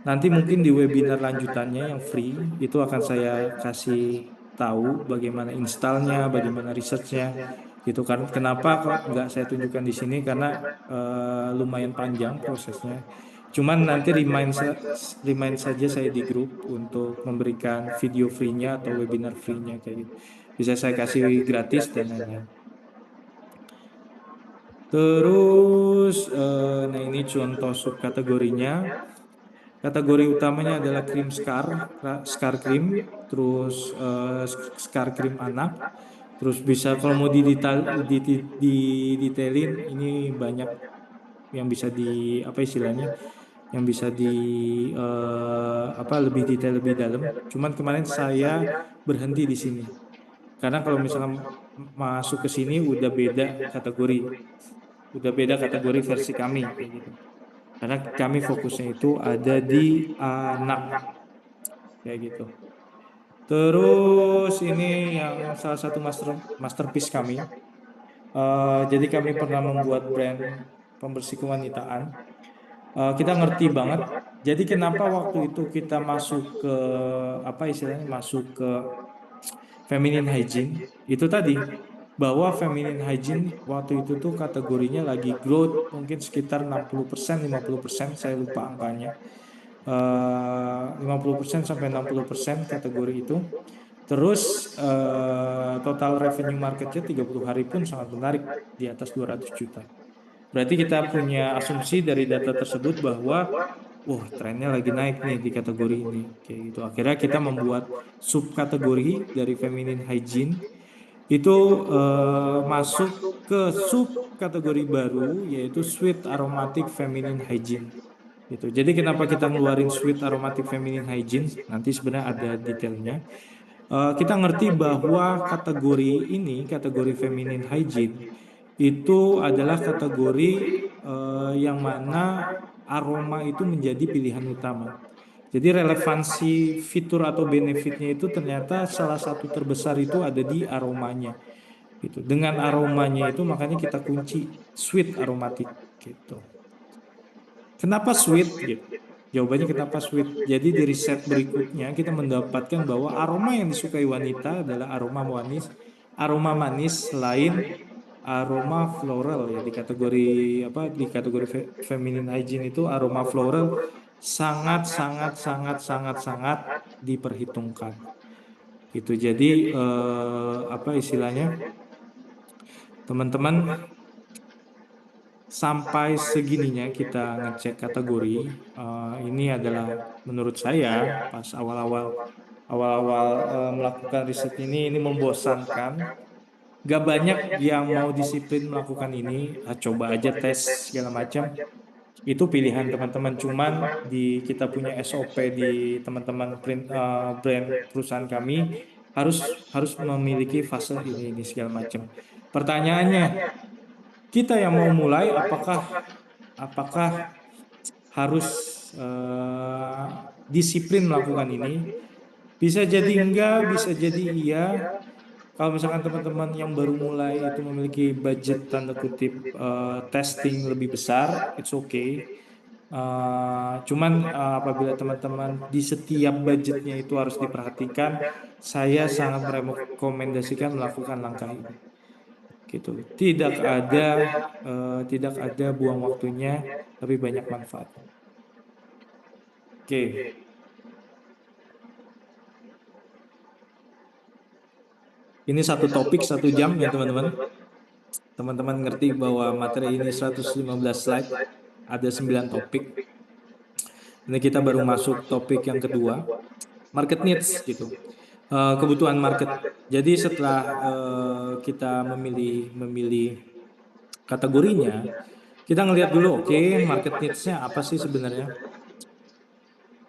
Nanti mungkin di webinar lanjutannya yang free itu akan saya kasih tahu bagaimana installnya, bagaimana researchnya, gitu kan. Kenapa kok nggak saya tunjukkan di sini karena lumayan panjang prosesnya. Cuman nanti remind saja saya di grup untuk memberikan video free-nya atau webinar free-nya kayak gitu. Bisa saya kasih gratis dan lain-lain. Terus, nah ini contoh subkategorinya. Kategori utamanya adalah krim scar cream, terus scar cream anak. Terus bisa kalau mau didetailin, ini banyak yang bisa apa istilahnya, yang bisa lebih detail lebih dalam. Cuman kemarin saya berhenti di sini. Karena kalau misalnya masuk ke sini udah beda kategori versi kami kayak gitu. Karena kami fokusnya itu ada di anak kayak gitu. Terus ini yang salah satu masterpiece kami. Jadi kami pernah membuat brand pembersih kewanitaan. Kita ngerti banget. Jadi kenapa waktu itu kita masuk ke apa istilahnya, masuk ke feminine hygiene itu tadi. bahwa feminine hygiene waktu itu tuh kategorinya lagi growth mungkin sekitar 60%, 50%, saya lupa angkanya. 50% sampai 60% kategori itu. Terus total revenue marketnya 30 hari pun sangat menarik di atas 200 juta. Berarti kita punya asumsi dari data tersebut bahwa wah trennya lagi naik nih di kategori ini. Kayak gitu. Akhirnya kita membuat subkategori dari feminine hygiene itu masuk ke subkategori baru yaitu sweet aromatic feminine hygiene. Gitu. Jadi kenapa kita ngeluarin sweet aromatic feminine hygiene? Nanti sebenarnya ada detailnya. Kita ngerti bahwa kategori ini, kategori feminine hygiene, itu adalah kategori yang mana aroma itu menjadi pilihan utama. Jadi relevansi fitur atau benefitnya itu ternyata salah satu terbesar itu ada di aromanya. Gitu. Dengan aromanya itu makanya kita kunci sweet aromatic gitu. Kenapa sweet gitu? Jawabannya kenapa sweet? Jadi di riset berikutnya kita mendapatkan bahwa aroma yang disukai wanita adalah aroma manis selain aroma floral ya di kategori apa di kategori feminine hygiene itu aroma floral sangat sangat sangat sangat sangat diperhitungkan. Gitu. Jadi apa istilahnya? Teman-teman sampai segininya kita ngecek kategori ini adalah menurut saya pas awal-awal melakukan riset ini membosankan. Gak banyak yang mau disiplin melakukan ini, coba aja tes segala macam. Itu pilihan teman-teman. Cuman di kita punya SOP di teman-teman brand perusahaan kami harus harus memiliki fase ini segala macam. Pertanyaannya, kita yang mau mulai apakah harus disiplin melakukan ini? Bisa jadi enggak, bisa jadi iya. Kalau misalkan teman-teman yang baru mulai itu memiliki budget tanda kutip testing lebih besar, it's okay. Cuman apabila teman-teman di setiap budgetnya itu harus diperhatikan, saya sangat merekomendasikan melakukan langkah ini. Gitu. Tidak ada buang waktunya, tapi banyak manfaat. Oke. Ini satu topik 1 jam ya teman-teman. Teman-teman ngerti bahwa materi ini 115 slide, ada 9 topik. Ini kita baru masuk topik yang kedua, market needs gitu. Kebutuhan market. Jadi setelah kita memilih kategorinya, kita ngelihat dulu oke, market needs-nya apa sih sebenarnya?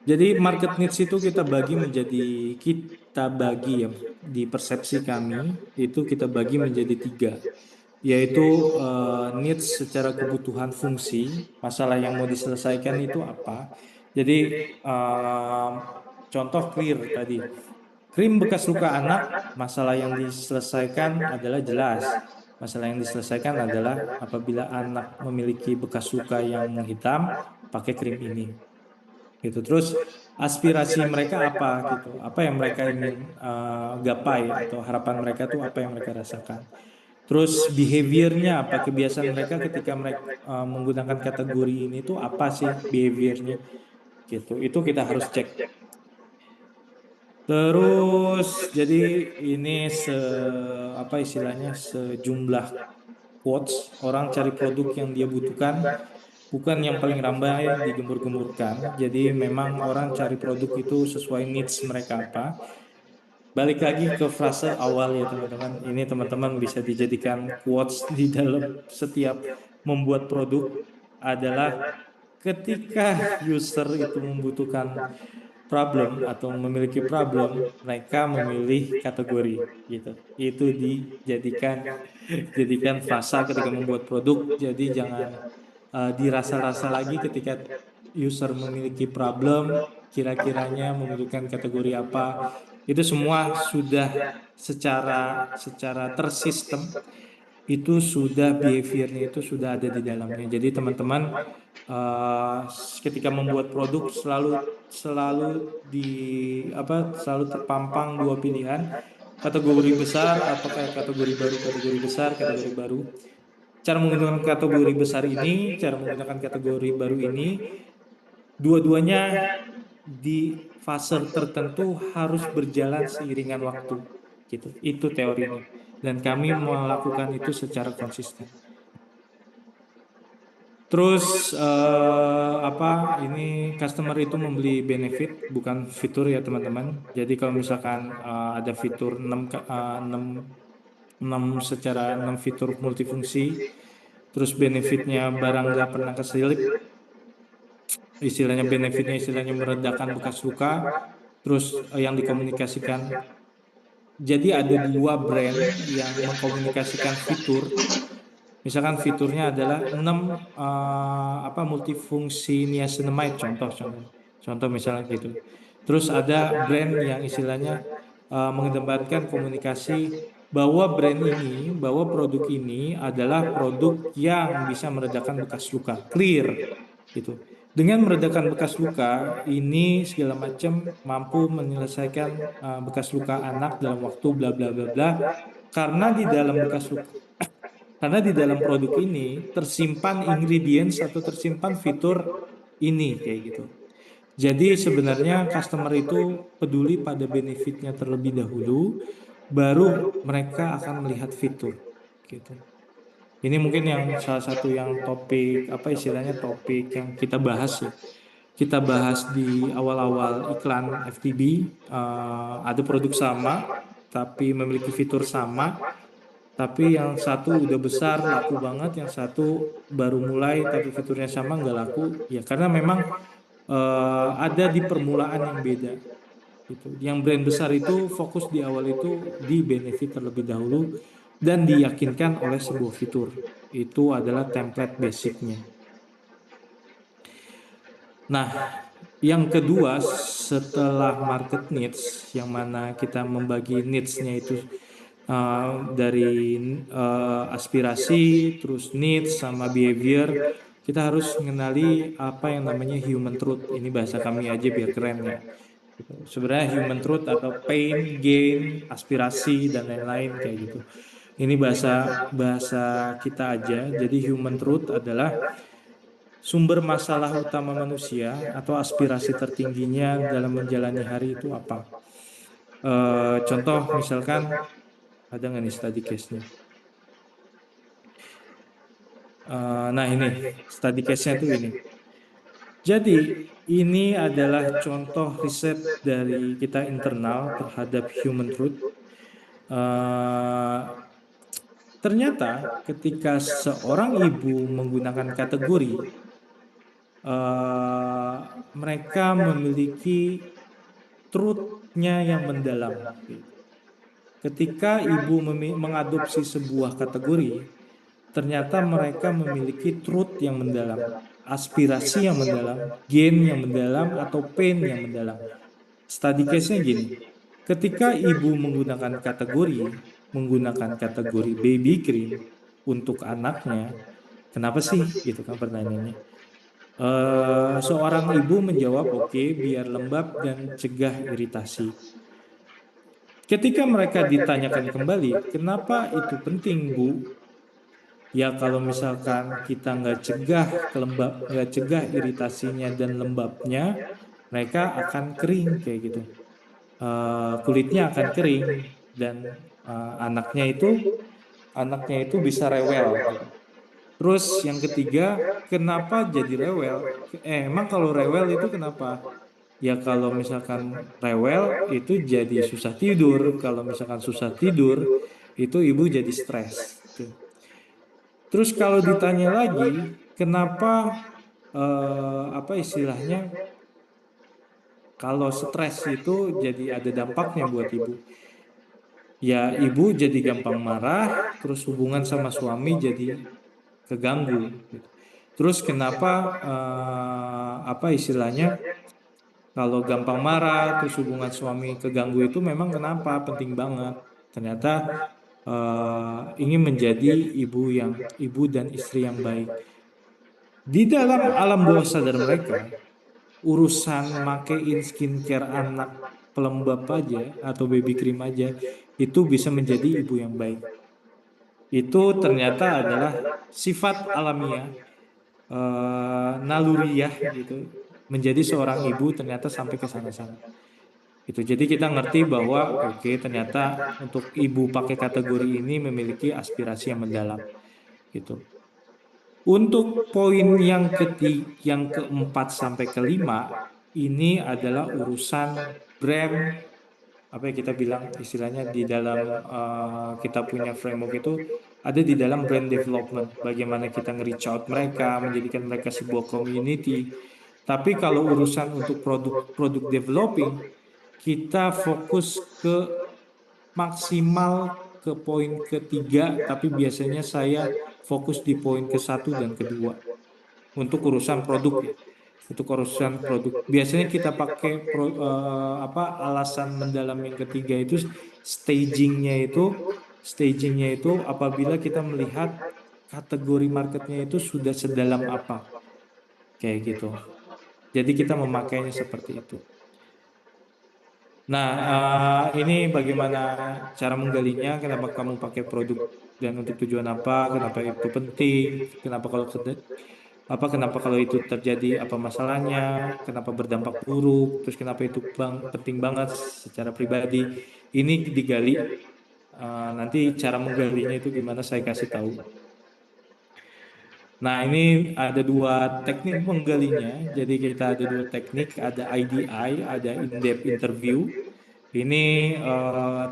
Jadi market needs itu kita bagi ya di persepsi kami itu kita bagi menjadi 3, yaitu needs secara kebutuhan fungsi, masalah yang mau diselesaikan itu apa. Jadi contoh clear tadi, krim bekas luka anak, masalah yang diselesaikan adalah jelas. Masalah yang diselesaikan adalah apabila anak memiliki bekas luka yang menghitam, pakai krim ini. Gitu. Terus aspirasi mereka apa gitu? Apa yang mereka ingin gapai atau harapan mereka tuh apa yang mereka rasakan? Terus behaviornya apa, kebiasaan mereka ketika mereka menggunakan kategori ini tuh apa sih behaviornya? Gitu. Itu kita harus cek. Terus jadi ini apa istilahnya sejumlah quotes orang cari produk yang dia butuhkan, bukan yang paling ramai digembur-gemburkan. Jadi memang orang cari produk itu sesuai needs mereka apa. Balik lagi ke frase awal ya teman-teman. Ini teman-teman bisa dijadikan quotes di dalam setiap membuat produk adalah ketika user itu membutuhkan problem atau memiliki problem, mereka memilih kategori gitu. Itu jadikan frasa ketika membuat produk. Jadi jangan dirasa-rasa lagi ketika user memiliki problem, kira-kiranya membutuhkan kategori apa. Itu semua sudah secara tersistem, itu sudah behaviornya itu sudah ada di dalamnya. Jadi teman-teman ketika membuat produk selalu terpampang 2 pilihan. kategori besar, apakah kategori baru, kategori besar, kategori baru. Cara menggunakan kategori besar ini, cara menggunakan kategori baru ini, dua-duanya di fase tertentu harus berjalan seiringan waktu, gitu. Itu teorinya. Dan kami melakukan itu secara konsisten. Terus apa ini customer itu membeli benefit bukan fitur ya teman-teman. Jadi kalau misalkan ada fitur 6 fitur multifungsi, terus benefitnya barang nggak pernah keselip, istilahnya benefitnya istilahnya meredakan bekas luka, terus yang dikomunikasikan. Jadi ada 2 brand yang mengkomunikasikan fitur. Misalkan fiturnya adalah 6 apa multifungsi niacinamide contoh misalnya gitu. Terus ada brand yang istilahnya mengedepankan komunikasi bahwa bahwa produk ini adalah produk yang bisa meredakan bekas luka, clear gitu. Dengan meredakan bekas luka ini segala macam mampu menyelesaikan bekas luka anak dalam waktu bla bla bla bla, karena di dalam bekas luka, karena di dalam produk ini tersimpan ingredients atau tersimpan fitur ini kayak gitu. Jadi sebenarnya customer itu peduli pada benefitnya terlebih dahulu, baru mereka akan melihat fitur gitu. Ini mungkin yang salah satu yang topik apa istilahnya topik yang kita bahas ya. Kita bahas di awal-awal iklan FTB, ada produk sama tapi memiliki fitur sama. Tapi yang satu udah besar, laku banget, yang satu baru mulai tapi fiturnya sama nggak laku. Ya karena memang ada di permulaan yang beda. Gitu. Yang brand besar itu fokus di awal itu di benefit terlebih dahulu dan diyakinkan oleh sebuah fitur. Itu adalah template basicnya. Nah, yang kedua setelah market needs, yang mana kita membagi needs-nya itu dari aspirasi, terus needs sama behavior, kita harus mengenali apa yang namanya human truth. Ini bahasa kami aja biar keren ya. Sebenarnya human truth atau pain, gain, aspirasi dan lain-lain kayak gitu. Ini bahasa bahasa kita aja. Jadi human truth adalah sumber masalah utama manusia atau aspirasi tertingginya dalam menjalani hari itu apa. Contoh misalkan ada nggak nih study case-nya? Nah ini study case-nya tuh ini. Jadi ini adalah contoh riset dari kita internal terhadap human truth. Ternyata ketika seorang ibu menggunakan kategori, mereka memiliki truth-nya yang mendalam. Ketika ibu mengadopsi sebuah kategori, ternyata mereka memiliki truth yang mendalam, aspirasi yang mendalam, gain yang mendalam, atau pain yang mendalam. Study case-nya gini, ketika ibu menggunakan kategori baby cream untuk anaknya, kenapa sih? Gitu kan pertanyaannya. Seorang ibu menjawab, oke, biar lembab dan cegah iritasi. Ketika mereka ditanyakan kembali, kenapa itu penting, Bu? Ya kalau misalkan kita nggak cegah iritasinya dan lembabnya, mereka akan kering kayak gitu. Kulitnya akan kering dan anaknya itu bisa rewel. Gitu. Terus yang ketiga, kenapa jadi rewel? Emang kalau rewel itu kenapa? Ya kalau misalkan rewel itu jadi susah tidur. Kalau misalkan susah tidur itu ibu jadi stres. Gitu. Terus kalau ditanya lagi, kenapa apa istilahnya? Kalau stres itu jadi ada dampaknya buat ibu. Ya ibu jadi gampang marah, terus hubungan sama suami jadi keganggu. Gitu. Terus kenapa apa istilahnya? Kalau gampang marah, terus hubungan suami keganggu itu memang kenapa penting banget. Ternyata ingin menjadi ibu dan istri yang baik. Di dalam alam bawah sadar mereka, urusan makein skincare anak pelembab aja atau baby cream aja itu bisa menjadi ibu yang baik. Itu ternyata adalah sifat alamiah, naluriah gitu. Menjadi seorang ibu ternyata sampai ke sana-sana. Itu jadi kita ngerti bahwa oke, ternyata untuk ibu pakai kategori ini memiliki aspirasi yang mendalam gitu. Untuk poin yang yang keempat sampai kelima ini adalah urusan brand, apa yang kita bilang istilahnya di dalam kita punya framework itu ada di dalam brand development. Bagaimana kita nge-reach out mereka, menjadikan mereka sebuah community. Tapi kalau urusan untuk produk developing, kita fokus ke maksimal ke poin ketiga, tapi biasanya saya fokus di poin ke satu dan kedua untuk urusan produk ya. Untuk urusan produk, biasanya kita pakai alasan mendalam yang ketiga itu stagingnya itu apabila kita melihat kategori marketnya itu sudah sedalam apa, kayak gitu. Jadi kita memakainya seperti itu. Nah, ini bagaimana cara menggalinya? Kenapa kamu pakai produk dan untuk tujuan apa? Kenapa itu penting? Kenapa kenapa kalau itu terjadi apa masalahnya? Kenapa berdampak buruk? Terus kenapa itu penting banget secara pribadi? Ini digali. Nanti cara menggalinya itu gimana saya kasih tahu. Nah, ini ada dua teknik menggalinya. Jadi kita ada dua teknik, ada IDI, ada in-depth interview. Ini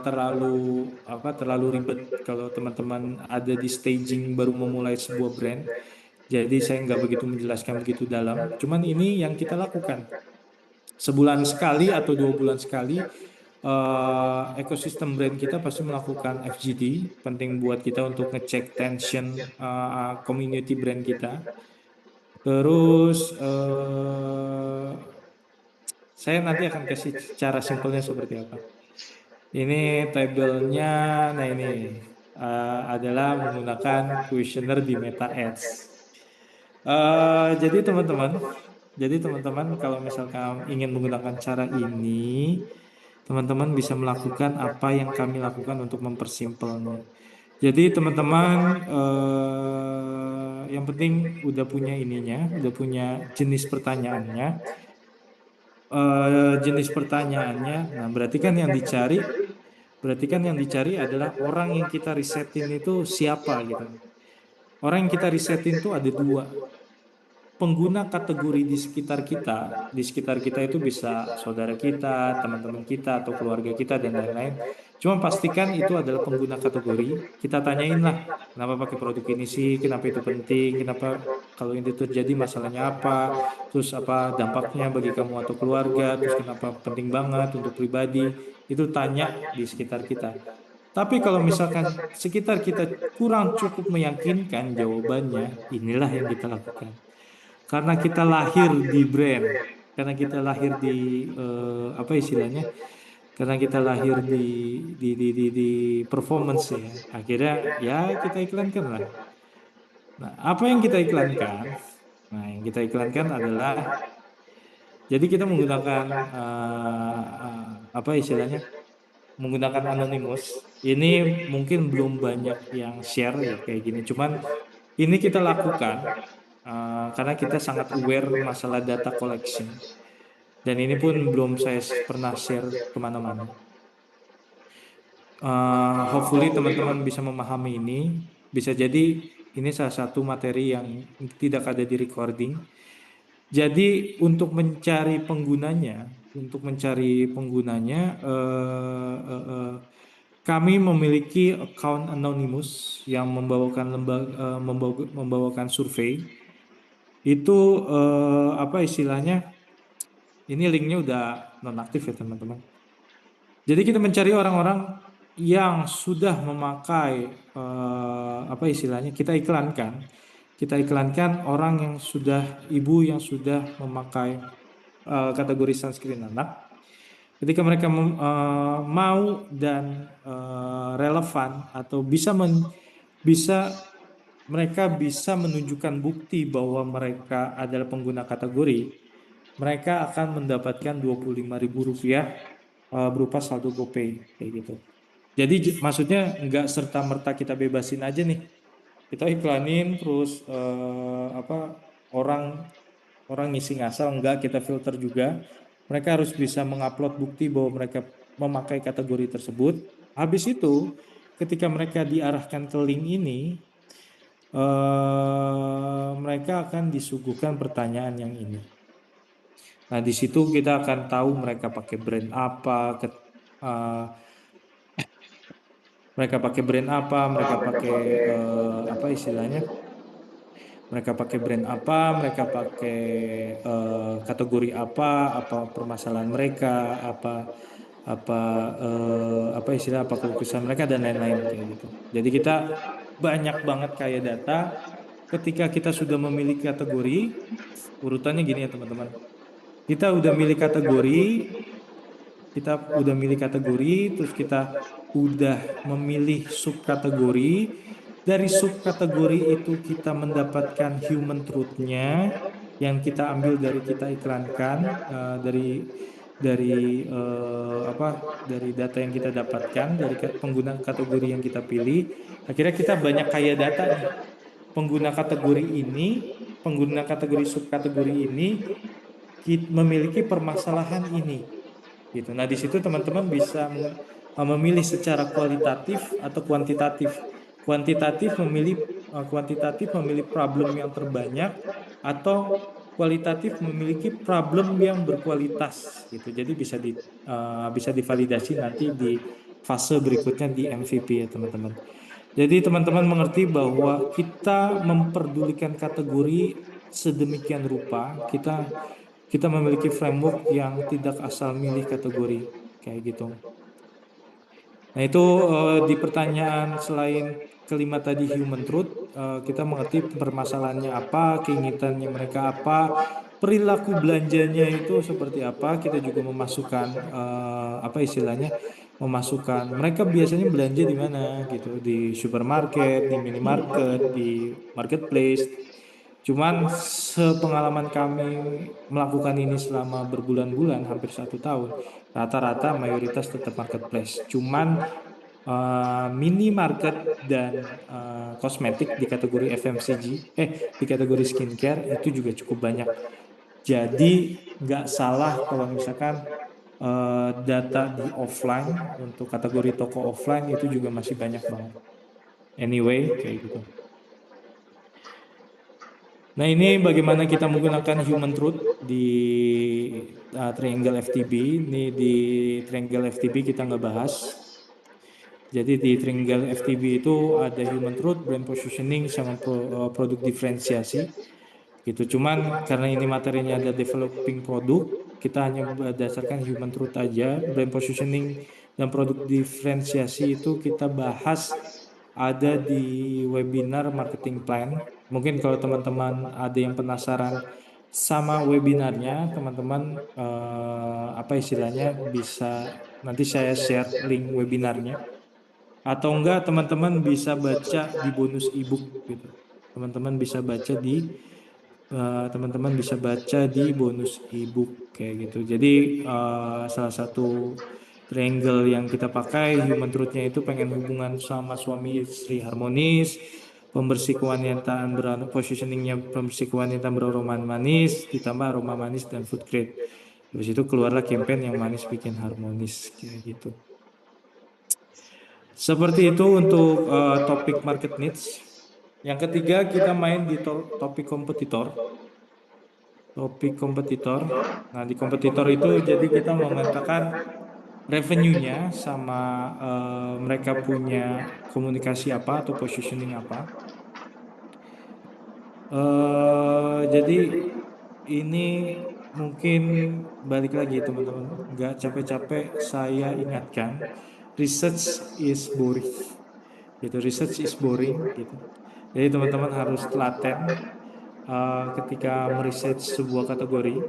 terlalu ribet kalau teman-teman ada di staging baru memulai sebuah brand. Jadi saya nggak begitu menjelaskan begitu dalam. Cuman ini yang kita lakukan sebulan sekali atau 2 bulan sekali. Ekosistem brand kita pasti melakukan FGD. Penting buat kita untuk ngecek tension community brand kita. Terus saya nanti akan kasih cara simpelnya seperti apa. Ini tabelnya, nah ini adalah menggunakan kuesioner di Meta Ads. Jadi teman-teman, kalau misalkan ingin menggunakan cara ini, teman-teman bisa melakukan apa yang kami lakukan untuk mempersimpelnya. Jadi teman-teman, yang penting udah punya ininya, udah punya jenis pertanyaannya. Jenis pertanyaannya, nah berarti kan yang dicari adalah orang yang kita risetin itu siapa gitu. Orang yang kita risetin itu ada dua. Pengguna kategori di sekitar kita itu bisa saudara kita, teman-teman kita, atau keluarga kita, dan lain-lain. Cuma pastikan itu adalah pengguna kategori. Kita tanyain lah, kenapa pakai produk ini sih, kenapa itu penting, kenapa kalau ini terjadi masalahnya apa, terus apa dampaknya bagi kamu atau keluarga, terus kenapa penting banget untuk pribadi, itu tanya di sekitar kita. Tapi kalau misalkan sekitar kita kurang cukup meyakinkan jawabannya, inilah yang kita lakukan. Karena kita lahir di brand, karena kita lahir di apa istilahnya, karena kita lahir di performance ya, akhirnya ya kita iklankan lah. Nah, apa yang kita iklankan? Nah, yang kita iklankan adalah, jadi kita menggunakan apa istilahnya, menggunakan anonymous. Ini mungkin belum banyak yang share ya kayak gini, cuman ini kita lakukan karena kita sangat aware masalah data collection. Dan ini pun belum saya pernah share kemana-mana. Hopefully teman-teman bisa memahami ini. Bisa jadi ini salah satu materi yang tidak ada di recording. Jadi untuk mencari penggunanya, kami memiliki account anonymous yang membawakan survei. Itu apa istilahnya? Ini linknya udah nonaktif ya teman-teman. Jadi kita mencari orang-orang yang sudah memakai apa istilahnya, kita iklankan orang yang sudah, ibu yang sudah memakai kategori sunscreen anak. Ketika mereka mau dan relevan atau mereka bisa menunjukkan bukti bahwa mereka adalah pengguna kategori, mereka akan mendapatkan Rp25.000 berupa saldo GoPay kayak gitu. Jadi maksudnya nggak serta-merta kita bebasin aja nih. Kita iklanin terus apa orang orang ngisi ngasal, enggak, kita filter juga. Mereka harus bisa mengupload bukti bahwa mereka memakai kategori tersebut. Habis itu, ketika mereka diarahkan ke link ini, mereka akan disuguhkan pertanyaan yang ini. Nah, di situ kita akan tahu mereka pakai brand apa, eh, mereka pakai brand apa, mereka pakai apa istilahnya? Mereka pakai brand apa, mereka pakai kategori apa permasalahan mereka, apa apa istilah, apa kelukesan mereka dan lain-lain kayak gitu. Jadi kita banyak banget kayak data. Ketika kita sudah memiliki kategori, urutannya gini ya teman-teman. Kita udah milih kategori, kita udah milih kategori, terus kita udah memilih subkategori. Dari subkategori itu kita mendapatkan human truth-nya yang kita ambil dari kita iklankan, apa, dari data yang kita dapatkan dari pengguna kategori yang kita pilih. Akhirnya kita banyak kaya data nih. Pengguna kategori ini, pengguna kategori subkategori ini memiliki permasalahan ini gitu. Nah, di situ teman-teman bisa memilih secara kualitatif atau kuantitatif. Kuantitatif memilih problem yang terbanyak, atau kualitatif memiliki problem yang berkualitas gitu. Jadi bisa divalidasi nanti di fase berikutnya di MVP ya teman-teman. Jadi teman-teman mengerti bahwa kita memperdulikan kategori sedemikian rupa, kita memiliki framework yang tidak asal milih kategori kayak gitu. Nah, itu di pertanyaan selain kelima tadi human truth, kita mengerti permasalahannya apa, keinginannya mereka apa, perilaku belanjanya itu seperti apa. Kita juga memasukkan apa istilahnya, memasukkan mereka biasanya belanja di mana gitu, di supermarket, di minimarket, di marketplace. Cuman sepengalaman kami melakukan ini selama berbulan-bulan, hampir 1 tahun, rata-rata mayoritas tetap marketplace. Cuman minimarket dan kosmetik di kategori FMCG, di kategori skincare itu juga cukup banyak. Jadi nggak salah kalau misalkan data di offline untuk kategori toko offline itu juga masih banyak banget. Anyway, kayak gitu. Nah, ini bagaimana kita menggunakan human truth di Triangle FTB. Ini di Triangle FTB kita nggak bahas. Jadi di Triangle FTB itu ada human truth, brand positioning, sama produk diferensiasi. Gitu. Cuman karena ini materinya ada developing produk, kita hanya berdasarkan human truth aja. Brand positioning dan produk diferensiasi itu kita bahas ada di webinar marketing plan. Mungkin kalau teman-teman ada yang penasaran sama webinarnya, teman-teman apa istilahnya, bisa nanti saya share link webinarnya. Atau enggak teman-teman bisa baca di bonus ebook gitu. Teman-teman bisa baca di bonus ebook kayak gitu. Jadi salah satu triangle yang kita pakai human truth-nya itu pengen hubungan sama suami istri harmonis, pembersih kewangian positioningnya pembersih kewangian beraroma manis, ditambah aroma manis dan food grade. Terus itu keluarlah campaign yang manis bikin harmonis kayak gitu. Seperti itu untuk topik market needs. Yang ketiga kita main di topik kompetitor. Topik kompetitor. Nah, di kompetitor itu jadi kita mengatakan revenue-nya sama mereka punya komunikasi apa atau positioning apa. Jadi ini mungkin balik lagi teman-teman, nggak capek-capek saya ingatkan, research is boring. Gitu, research is boring gitu. Jadi teman-teman harus telaten ketika meresearch sebuah kategori,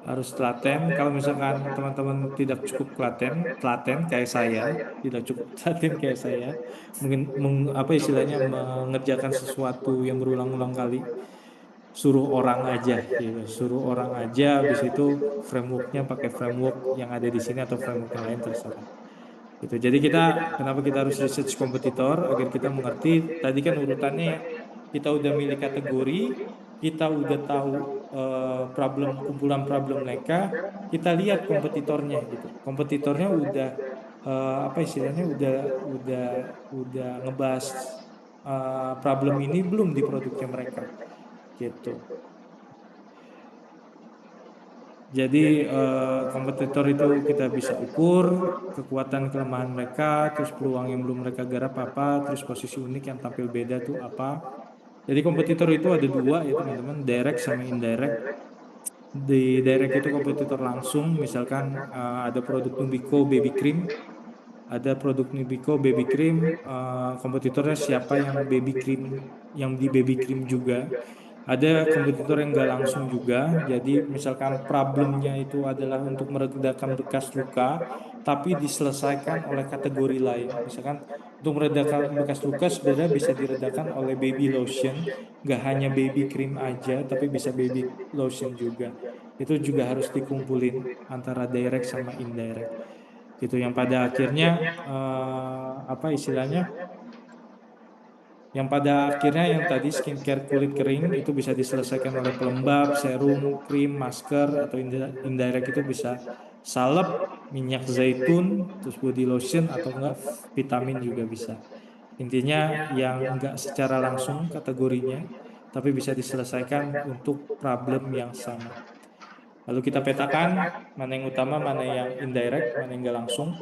harus telaten. Kalau misalkan teman-teman tidak cukup telaten kayak saya, tidak cukup telaten kayak saya, mungkin apa istilahnya, mengerjakan sesuatu yang berulang-ulang kali, suruh orang aja gitu, suruh orang aja. Habis itu frameworknya pakai framework yang ada di sini atau framework yang lain terserah. Gitu. Jadi kenapa kita harus research kompetitor agar kita mengerti. Tadi kan urutannya ya, kita udah milih kategori, kita udah tahu kumpulan problem mereka, kita lihat kompetitornya gitu. Kompetitornya udah apa istilahnya udah ngebahas problem ini belum di produknya mereka gitu. Jadi kompetitor itu kita bisa ukur kekuatan kelemahan mereka, terus peluang yang belum mereka garap apa, terus posisi unik yang tampil beda tuh apa. Jadi kompetitor itu ada dua ya teman-teman, direct sama indirect. Di direct itu kompetitor langsung, misalkan ada produk Nubico Baby Cream, ada produk Nubico Baby Cream, kompetitornya siapa yang baby cream, yang di baby cream juga. Ada kompetitor yang nggak langsung juga, jadi misalkan problemnya itu adalah untuk meredakan bekas luka, tapi diselesaikan oleh kategori lain. Misalkan untuk meredakan bekas luka sebenarnya bisa diredakan oleh baby lotion, nggak hanya baby cream aja, tapi bisa baby lotion juga. Itu juga harus dikumpulin antara direct sama indirect. Gitu yang pada akhirnya apa istilahnya? Yang pada akhirnya yang tadi skincare kulit kering itu bisa diselesaikan oleh pelembab, serum, krim, masker, atau indirect itu bisa salep, minyak zaitun, terus body lotion, atau enggak vitamin juga bisa. Intinya yang enggak secara langsung kategorinya, tapi bisa diselesaikan untuk problem yang sama. Lalu kita petakan mana yang utama, mana yang indirect, mana yang enggak langsung.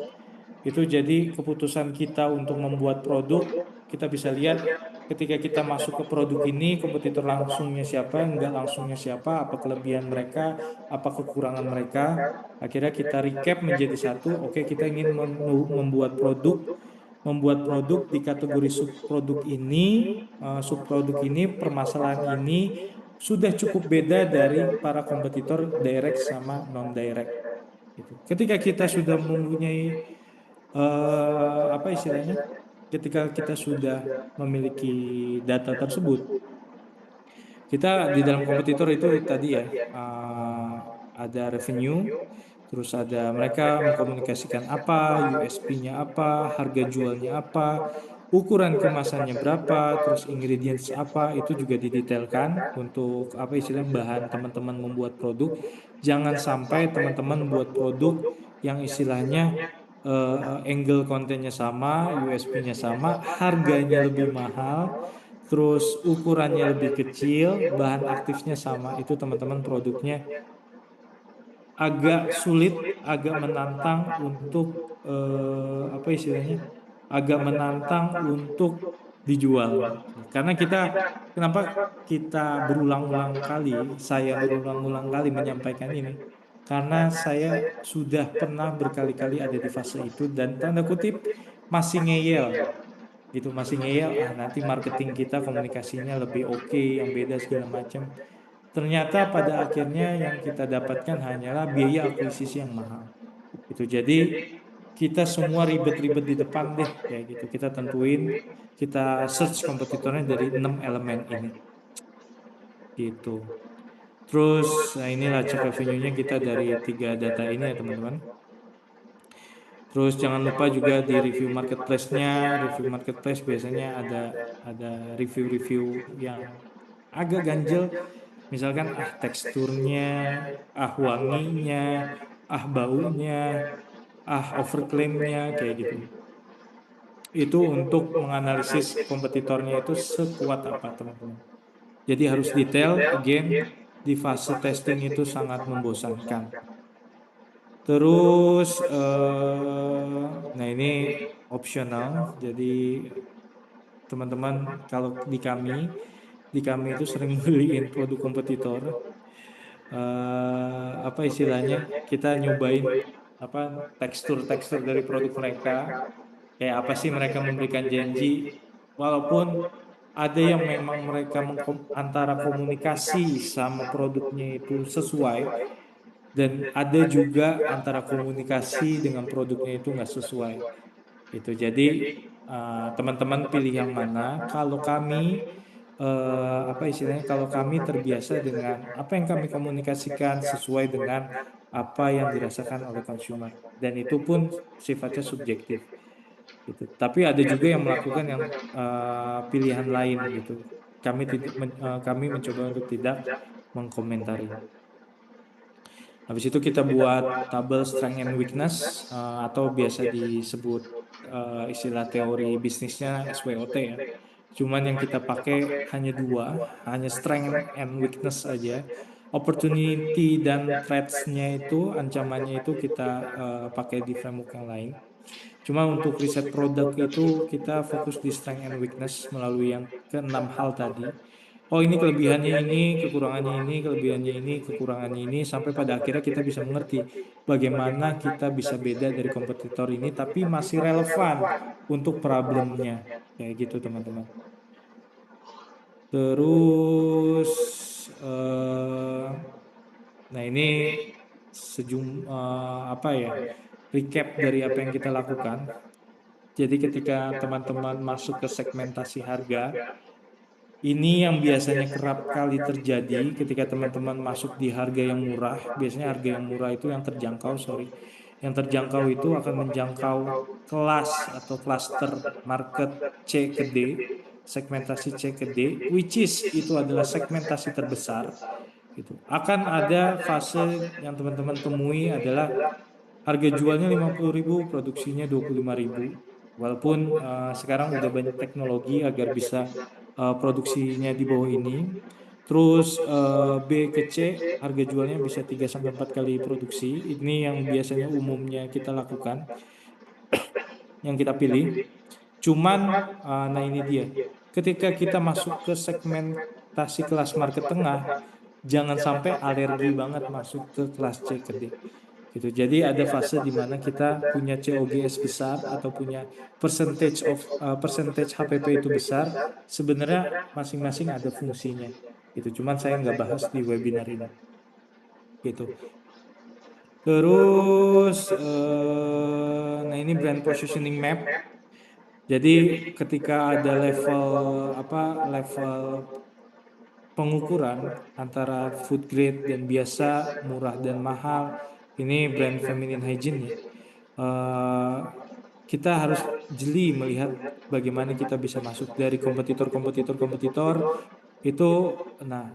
Itu jadi keputusan kita untuk membuat produk, kita bisa lihat ketika kita masuk ke produk ini, kompetitor langsungnya siapa, enggak langsungnya siapa, apa kelebihan mereka, apa kekurangan mereka. Akhirnya kita recap menjadi satu, oke kita ingin membuat produk di kategori subproduk ini, permasalahan ini sudah cukup beda dari para kompetitor direct sama non-direct. Gitu. Ketika kita sudah mempunyai apa istilahnya? Ketika kita sudah memiliki data tersebut, kita di dalam kompetitor itu tadi ya ada revenue, terus ada mereka mengkomunikasikan apa, USP-nya apa, harga jualnya apa, ukuran kemasannya berapa, terus ingredients apa, itu juga didetailkan untuk apa istilahnya bahan teman-teman membuat produk. Jangan sampai teman-teman buat produk yang istilahnya angle kontennya sama, USP-nya sama, harganya lebih mahal, terus ukurannya lebih kecil, bahan aktifnya sama. Itu teman-teman produknya agak sulit, agak menantang untuk apa istilahnya? Agak menantang untuk dijual. Karena kenapa kita berulang-ulang kali, saya berulang-ulang kali menyampaikan ini? Karena saya sudah pernah berkali-kali ada di fase itu dan tanda kutip masih ngeyel gitu, masih ngeyel, nanti marketing kita komunikasinya lebih oke, yang beda segala macam. Ternyata pada akhirnya yang kita dapatkan hanyalah biaya akuisisi yang mahal. Itu jadi kita semua ribet-ribet di depan deh kayak gitu. Kita tentuin, kita search kompetitornya dari 6 elemen ini. Gitu. Terus nah inilah cek revenue-nya kita dari 3 data ini ya teman-teman. Terus jangan lupa juga di review marketplace-nya. Review marketplace biasanya ada review-review yang agak ganjel. Misalkan teksturnya, wanginya, baunya, overclaim-nya kayak gitu. Itu untuk menganalisis kompetitornya itu sekuat apa teman-teman. Jadi harus detail, again di fase testing itu sangat membosankan. Terus nah ini opsional. Jadi teman-teman kalau di kami itu sering beliin produk kompetitor. Apa istilahnya? Kita nyobain apa tekstur-tekstur dari produk mereka. Kayak apa sih mereka memberikan janji, walaupun ada yang memang mereka antara komunikasi sama produknya itu sesuai, dan ada juga antara komunikasi dengan produknya itu nggak sesuai. Itu jadi teman-teman pilih yang mana. Kalau kami apa istilahnya, kalau kami terbiasa dengan apa yang kami komunikasikan sesuai dengan apa yang dirasakan oleh consumer, dan itu pun sifatnya subjektif gitu. Tapi ada juga yang melakukan yang pilihan lain gitu. Kami mencoba untuk tidak mengkomentari. Habis itu kita buat tabel strength and weakness, atau biasa disebut istilah teori bisnisnya SWOT ya. Cuman yang kita pakai hanya dua, hanya strength and weakness aja. Opportunity dan threats-nya itu, ancamannya itu kita pakai di framework yang lain. Cuma untuk riset produk itu kita fokus di strength and weakness melalui yang keenam hal tadi. Oh, ini kelebihannya ini, kekurangannya ini, kelebihannya ini, kekurangannya ini, sampai pada akhirnya kita bisa mengerti bagaimana kita bisa beda dari kompetitor ini tapi masih relevan untuk problemnya. Kayak gitu teman-teman. Terus nah ini apa ya, recap dari apa yang kita lakukan. Jadi ketika teman-teman masuk ke segmentasi harga, ini yang biasanya kerap kali terjadi ketika teman-teman masuk di harga yang murah. Biasanya harga yang murah itu yang terjangkau, sorry. Yang terjangkau itu akan menjangkau kelas atau cluster market C ke D, segmentasi C ke D, which is itu adalah segmentasi terbesar. Gitu. Akan ada fase yang teman-teman temui adalah harga jualnya 50.000, produksinya 25.000. Walaupun sekarang udah banyak teknologi agar bisa produksinya di bawah ini. Terus B ke C, harga jualnya bisa 3 sampai 4 kali produksi. Ini yang biasanya umumnya kita lakukan, yang kita pilih. Cuman nah ini dia. Ketika kita masuk ke segmentasi kelas market tengah, jangan sampai alergi banget masuk ke kelas C ke D. Gitu. Jadi ada fase di mana kita punya COGS besar atau punya percentage HPP itu besar. Sebenarnya masing-masing ada fungsinya. Gitu. Cuman saya nggak bahas di webinar ini. Gitu. Terus, nah ini brand positioning map. Jadi ketika ada level pengukuran antara food grade dan biasa, murah dan mahal, ini brand feminine hygiene ya. Kita harus jeli melihat bagaimana kita bisa masuk dari kompetitor itu. Nah,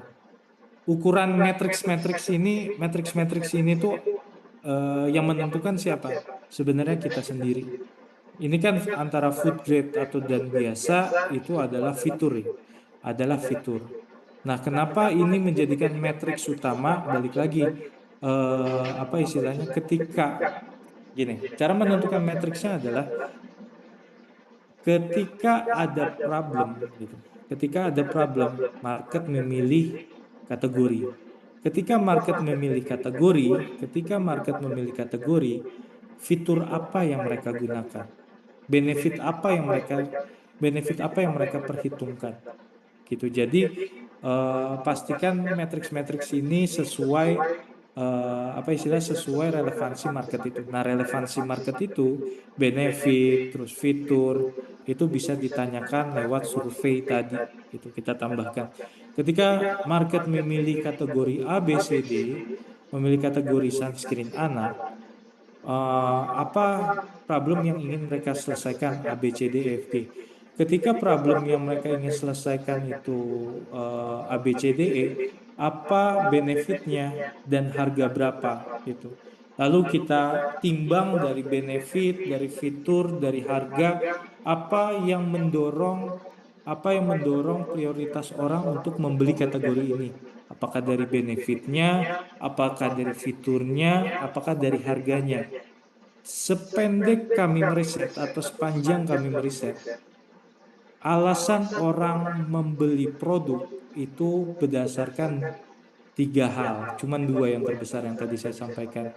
ukuran matrix ini tuh yang menentukan siapa? Sebenarnya kita sendiri. Ini kan antara food grade atau dan biasa itu adalah fitur ya. Adalah fitur. Nah, kenapa ini menjadikan matriks utama? Balik lagi, apa istilahnya? Ketika gini, cara menentukan matriksnya adalah ketika ada problem, gitu. Ketika ada problem, market memilih kategori. Ketika market memilih kategori, fitur apa yang mereka gunakan? Benefit apa yang mereka perhitungkan? Gitu. Jadi pastikan matriks-matriks ini sesuai apa istilah sesuai relevansi market itu. Nah, relevansi market itu benefit terus fitur itu bisa ditanyakan lewat survei tadi. Itu kita tambahkan. Ketika market memilih kategori A, B, C, D, memilih kategori sunscreen anak, apa problem yang ingin mereka selesaikan A, B, C, D, E, F, G. Ketika problem yang mereka ingin selesaikan itu A, B, C, D, E, apa benefitnya dan harga berapa gitu. Lalu kita timbang dari benefit, dari fitur, dari harga, apa yang mendorong prioritas orang untuk membeli kategori ini. Apakah dari benefitnya, apakah dari fiturnya, apakah dari harganya. Sependek kami meriset atau sepanjang kami meriset, alasan orang membeli produk itu berdasarkan tiga hal, cuman dua yang terbesar yang tadi saya sampaikan.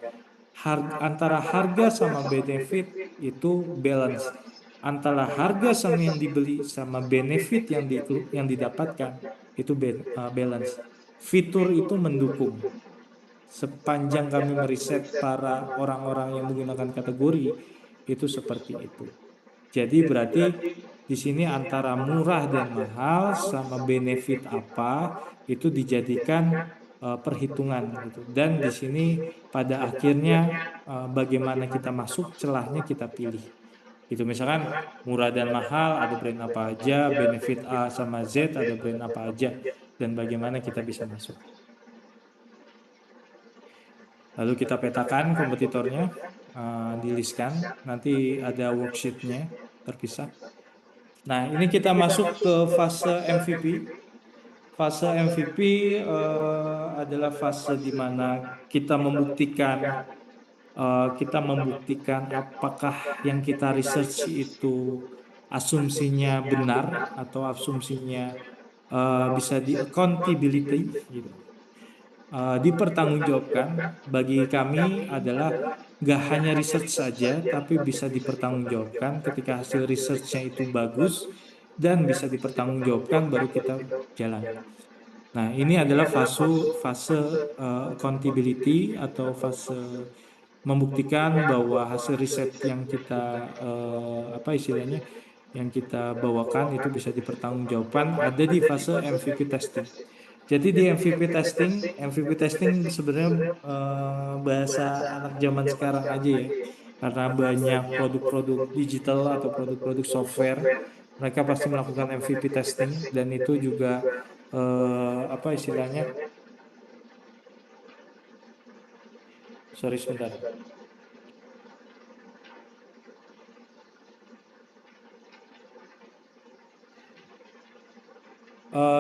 Antara harga sama benefit itu balance. Antara harga sama yang dibeli sama benefit yang didapatkan itu balance. Fitur itu mendukung. Sepanjang kami meriset para orang-orang yang menggunakan kategori itu seperti itu. Jadi berarti di sini antara murah dan mahal sama benefit apa itu dijadikan perhitungan gitu. Dan di sini pada akhirnya bagaimana kita masuk, celahnya kita pilih. Gitu misalkan murah dan mahal ada brand apa aja, benefit A sama Z ada brand apa aja, dan bagaimana kita bisa masuk. Lalu kita petakan kompetitornya, di-listkan, nanti ada worksheet-nya terpisah. Nah, ini kita masuk ke fase MVP. Fase MVP adalah fase di mana kita membuktikan apakah yang kita research itu asumsinya benar atau asumsinya bisa di accountability gitu. Dipertanggungjawabkan. Bagi kami adalah gak hanya research saja, tapi bisa dipertanggungjawabkan ketika hasil researchnya itu bagus dan bisa dipertanggungjawabkan baru kita jalan. Nah, ini adalah fase accountability atau fase membuktikan bahwa hasil riset yang kita yang kita bawakan itu bisa dipertanggungjawabkan, ada di fase MVP testing. Jadi di MVP testing sebenarnya bahasa anak zaman sekarang aja ya. Karena banyak produk-produk digital atau produk-produk software, mereka pasti melakukan MVP testing, dan itu juga apa istilahnya? Sorry sebentar.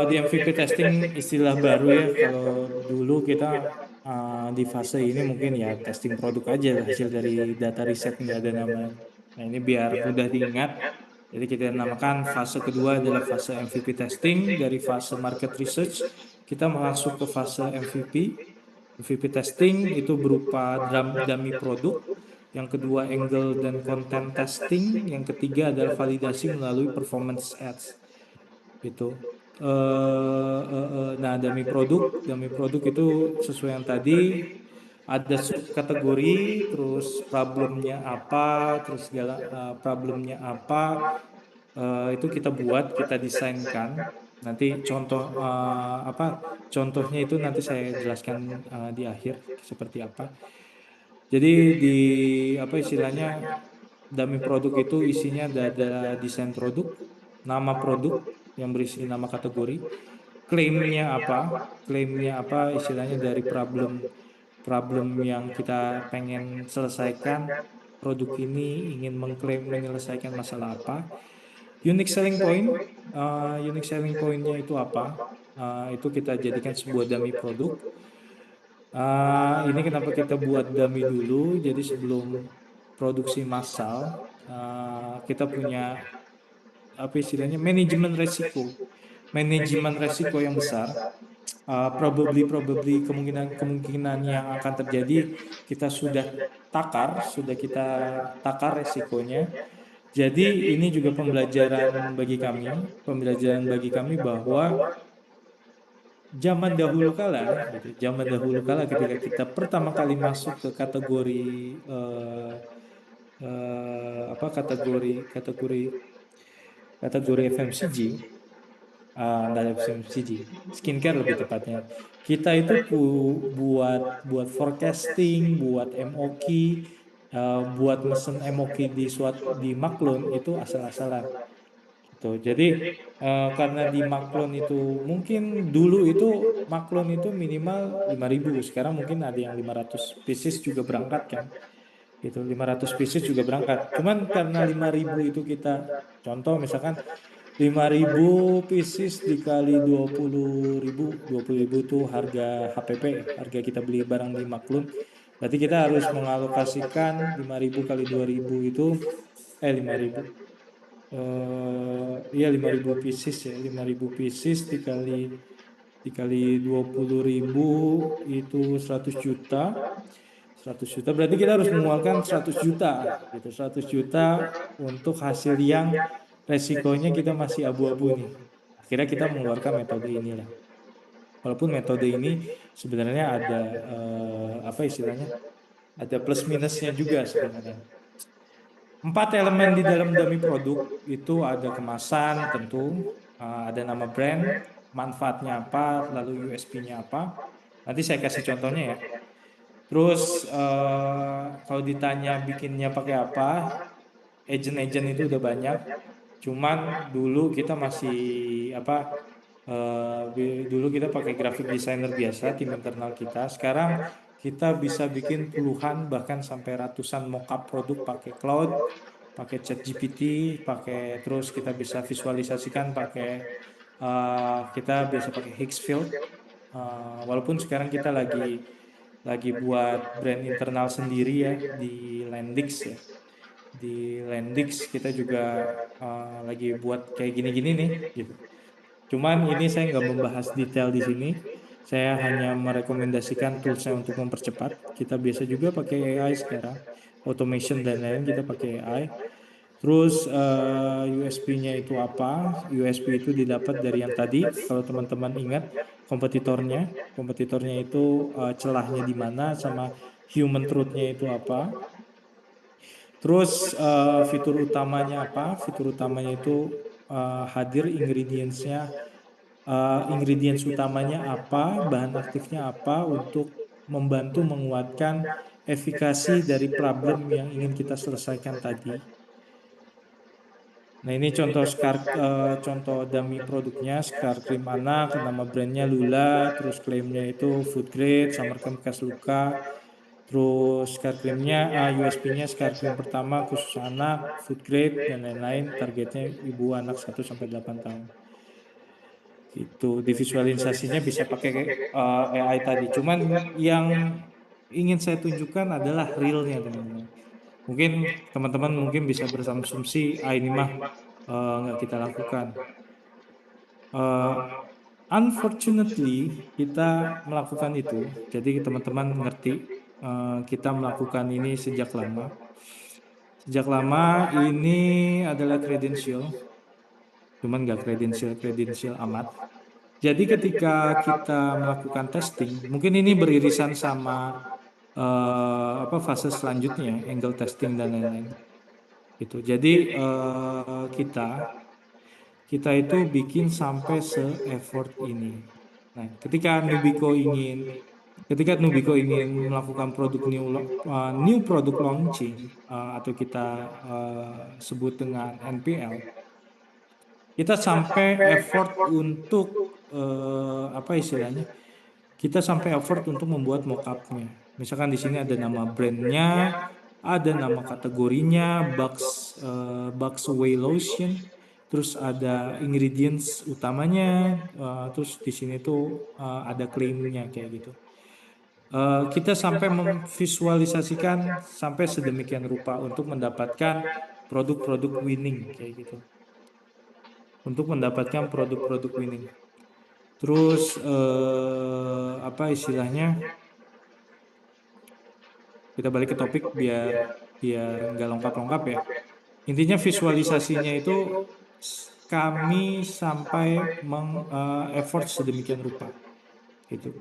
Di MVP testing istilah baru ya. Kalau dulu kita di fase ini mungkin ya testing produk aja, hasil dari data riset, nggak ada nama. Nah, ini biar mudah diingat. Jadi kita namakan fase kedua adalah fase MVP testing. Dari fase market research kita masuk ke fase MVP. MVP testing itu berupa dummy produk. Yang kedua angle dan content testing. Yang ketiga adalah validasi melalui performance ads. Gitu. Nah, dummy produk itu sesuai yang tadi, ada subkategori, terus problemnya apa, terus segala problemnya apa, itu kita desainkan. Nanti contohnya itu nanti saya jelaskan di akhir seperti apa. Jadi di apa istilahnya, dummy produk itu isinya ada desain produk, nama produk yang berisi nama kategori, klaimnya apa istilahnya dari problem yang kita pengen selesaikan. Produk ini ingin mengklaim menyelesaikan masalah apa. Unique selling point-nya itu apa? Itu kita jadikan sebuah dummy produk. Ini kenapa kita buat dummy dulu? Jadi sebelum produksi massal, kita punya apa istilahnya manajemen resiko yang besar. Probably kemungkinan yang akan terjadi kita sudah kita takar resikonya. Jadi ini juga pembelajaran bagi kami bahwa zaman dahulu kala ketika kita pertama kali masuk ke kategori kategori FMCG, skincare lebih tepatnya. Kita itu buat forecasting, buat MOQ, buat mesen MOQ di Maklun itu asal-asalan. Gitu. Jadi karena di Maklun itu mungkin dulu itu Maklun itu minimal 5.000, sekarang mungkin ada yang 500 pieces juga berangkat kan. Gitu, 500 pieces juga berangkat. Cuman karena 5.000 itu kita contoh misalkan 5.000 pieces dikali 20.000 itu harga HPP, harga kita beli barang di Maklun. Berarti kita harus mengalokasikan 5.000 kali 2.000 itu 5.000. Iya 5.000 pieces ya, 5.000 pieces dikali 20.000 itu 100 juta. 100 juta berarti kita harus mengeluarkan 100 juta gitu, 100 juta untuk hasil yang resikonya kita masih abu-abu nih. Akhirnya kita mengeluarkan metode inilah. Walaupun metode ini sebenarnya ada apa istilahnya? Ada plus minusnya juga sebenarnya. 4 elemen di dalam dummy produk itu ada kemasan tentu, ada nama brand, manfaatnya apa, lalu USP-nya apa. Nanti saya kasih contohnya ya. Terus kalau ditanya bikinnya pakai apa, agent-agent itu udah banyak. Cuman dulu kita masih apa? Dulu kita pakai graphic designer biasa, tim internal kita. Sekarang kita bisa bikin puluhan bahkan sampai ratusan mockup produk pakai cloud, pakai ChatGPT, pakai terus kita bisa visualisasikan pakai kita biasa pakai Higgsfield. Walaupun sekarang kita lagi buat brand internal sendiri ya di Landix ya. Di Landix kita juga lagi buat kayak gini-gini nih gitu. Cuman ini saya nggak membahas detail di sini. Saya hanya merekomendasikan toolsnya untuk mempercepat. Kita biasa juga pakai AI sekarang, automation dan lain-lain kita pakai AI. Terus USP-nya itu apa? USP itu didapat dari yang tadi. Kalau teman-teman ingat kompetitornya, kompetitornya itu celahnya di mana sama human truth-nya itu apa? Terus fitur utamanya apa? Fitur utamanya itu hadir ingredients-nya, ingredients utamanya apa, bahan aktifnya apa untuk membantu menguatkan efikasi dari problem yang ingin kita selesaikan tadi. Nah ini contoh contoh dummy produknya, scar krim anak, nama brandnya Lula, terus klaimnya itu food grade, summer camp bekas luka, terus scar krimnya, USP-nya scar krim pertama khusus anak, food grade dan lain-lain, targetnya ibu anak 1 sampai 8 tahun. Itu divisualisasinya bisa pakai AI tadi. Cuman yang ingin saya tunjukkan adalah realnya teman-teman. Mungkin teman-teman mungkin bisa berasumsi, ini mah nggak kita lakukan. Eh, Unfortunately kita melakukan itu. Jadi teman-teman ngerti kita melakukan ini sejak lama. Sejak lama ini adalah kredensial, cuman nggak kredensial amat. Jadi ketika kita melakukan testing, mungkin ini beririsan sama apa fase selanjutnya, angle testing dan lain-lain. Itu. Jadi kita itu bikin sampai se-effort ini. Nah, ketika Nubico ingin melakukan produk new product launching atau kita sebut dengan NPL, kita sampai effort untuk apa istilahnya? Kita sampai effort untuk membuat mockupnya. Misalkan di sini ada nama brandnya, ada nama kategorinya, Bugs Whey Lotion, terus ada ingredients utamanya, terus di sini tuh ada klaimnya kayak gitu. Kita sampai memvisualisasikan sampai sedemikian rupa untuk mendapatkan produk-produk winning kayak gitu. Untuk mendapatkan produk-produk winning. Terus apa istilahnya? Kita balik ke topik biar nggak lengkap-lengkap ya. Intinya visualisasinya itu kami sampai effort sedemikian rupa. Gitu.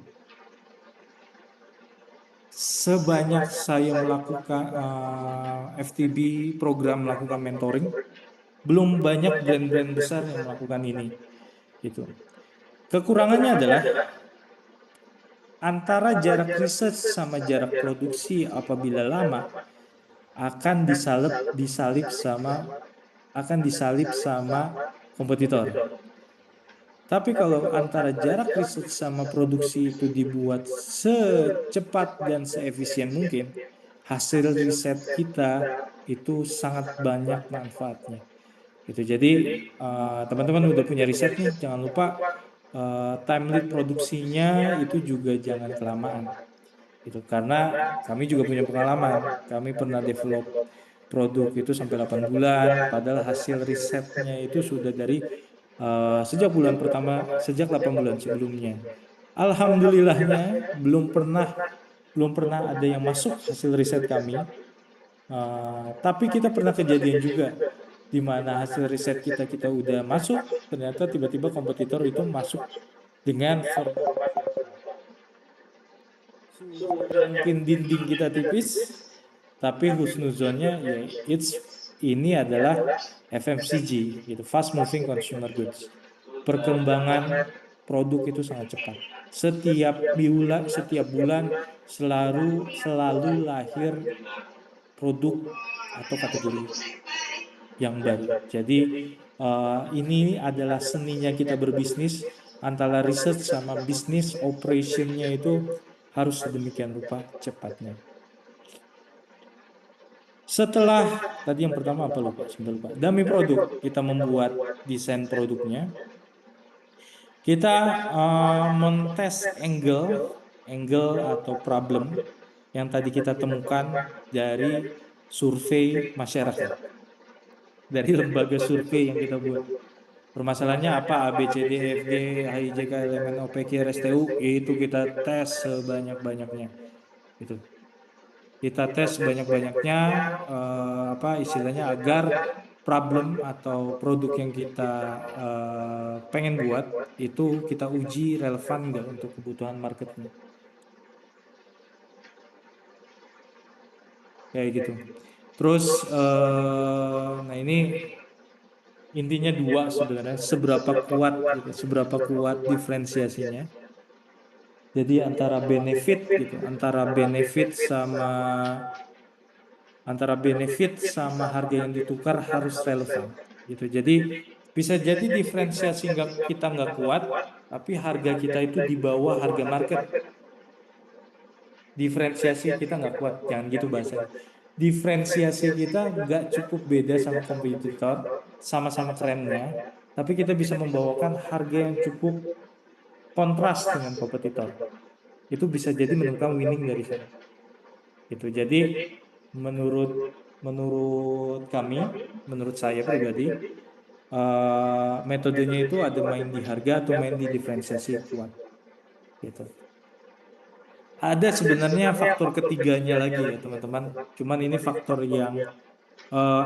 Sebanyak saya melakukan FTB program melakukan mentoring, belum banyak brand-brand besar yang melakukan ini. Gitu. Kekurangannya adalah antara jarak riset sama jarak produksi apabila lama akan disalip sama kompetitor. Tapi kalau antara jarak riset sama produksi itu dibuat secepat dan seefisien mungkin, hasil riset kita itu sangat banyak manfaatnya. Gitu. Jadi teman-teman udah punya riset nih, jangan lupa time lead produksinya itu juga jangan kelamaan. Gitu. Karena kami juga punya pengalaman, kami pernah develop produk itu sampai 8 bulan, padahal hasil risetnya itu sudah dari sejak bulan pertama, sejak 8 bulan sebelumnya. Alhamdulillahnya belum pernah ada yang masuk hasil riset kami. Tapi kita pernah kejadian juga di mana hasil riset kita udah masuk, ternyata tiba-tiba kompetitor itu masuk dengan mungkin dinding kita tipis, tapi husnuzonnya ya it's ini adalah FMCG, gitu, fast moving consumer goods. Perkembangan produk itu sangat cepat. Setiap bulan selalu lahir produk atau kategori yang baru. Jadi ini adalah seninya kita berbisnis, antara research sama bisnis operationnya itu harus sedemikian rupa cepatnya. Setelah tadi yang pertama apa lupa, dummy produk, kita membuat desain produknya. Kita mentes angle atau problem yang tadi kita temukan dari survei masyarakat, dari lembaga survei yang kita buat. Permasalahannya apa? A, B, C, D, F, G, H, I, J, K, L, M, N, O, P, Q, R, S, T, U. Itu kita tes sebanyak-banyaknya. Itu. Kita tes sebanyak-banyaknya, apa istilahnya, agar problem atau produk yang kita pengen buat itu kita uji relevan nggak untuk kebutuhan marketnya. Kayak gitu. Terus, nah ini intinya dua sebenarnya, seberapa kuat diferensiasinya. Jadi antara benefit sama harga yang ditukar harus relevan gitu. Jadi bisa jadi diferensiasi kita nggak kuat, tapi harga kita itu di bawah harga market. Diferensiasi kita nggak kuat, jangan gitu bahasanya. Diferensiasi kita nggak cukup beda sama kompetitor, sama-sama kerennya, tapi kita bisa membawakan harga yang cukup kontras dengan kompetitor. Itu bisa jadi menemukan winning dari sana. Gitu. Jadi menurut saya pribadi, metodenya itu ada main di harga atau main di diferensiasi kuat. Gitu. Ada sebenarnya faktor ketiganya lagi ya teman-teman. Cuman ini faktor yang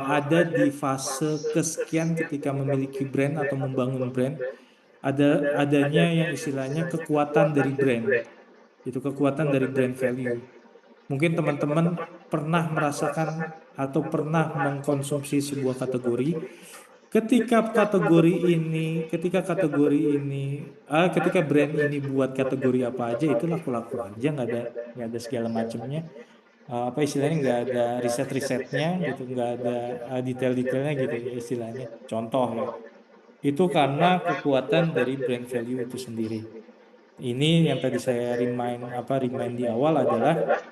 ada di fase kesekian ketika memiliki brand atau membangun brand. Adanya yang istilahnya kekuatan dari brand. Itu kekuatan dari brand value. Mungkin teman-teman pernah merasakan atau pernah mengkonsumsi sebuah kategori. Ketika brand ini buat kategori apa aja, itu laku-laku aja, nggak ada segala macamnya. Apa istilahnya, nggak ada risetnya gitu, nggak ada detail-detailnya gitu ya istilahnya. Contoh ya, itu karena kekuatan dari brand value itu sendiri. Ini yang tadi saya remind di awal adalah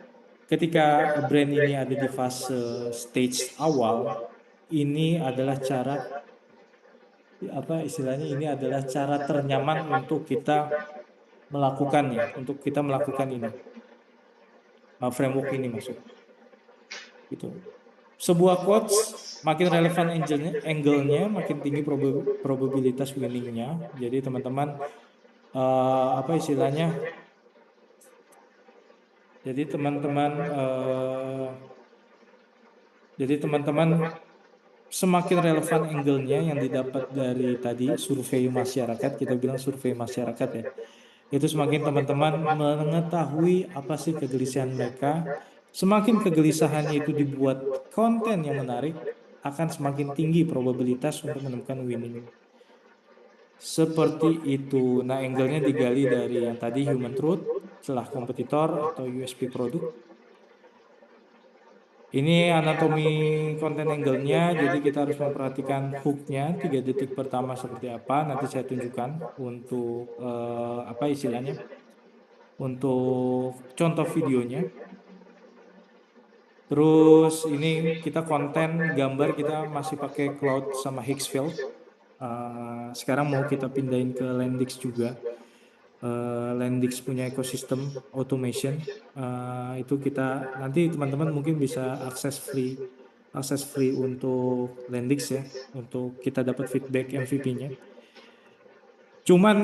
ketika brand ini ada di fase stage awal, ini adalah cara ternyaman untuk kita melakukannya, ini framework ini maksud. Gitu. Sebuah quotes makin relevan angle-nya, makin tinggi probabilitas winningnya. Jadi teman-teman semakin relevan angle-nya yang didapat dari tadi survei masyarakat, kita bilang survei masyarakat ya. Itu semakin teman-teman mengetahui apa sih kegelisahan mereka. Semakin kegelisahannya itu dibuat konten yang menarik, akan semakin tinggi probabilitas untuk menemukan winning. Seperti itu. Nah, angle-nya digali dari yang tadi human truth, celah kompetitor atau USP produk. Ini anatomi konten angle-nya, jadi kita harus memperhatikan hook-nya 3 detik pertama seperti apa. Nanti saya tunjukkan untuk untuk contoh videonya. Terus ini kita konten gambar, kita masih pakai Cloud sama Higgsfield. Sekarang mau kita pindahin ke Landix juga. Landix punya ekosistem automation. Itu kita nanti teman-teman mungkin bisa akses free untuk Landix ya, untuk kita dapat feedback MVP-nya. Cuman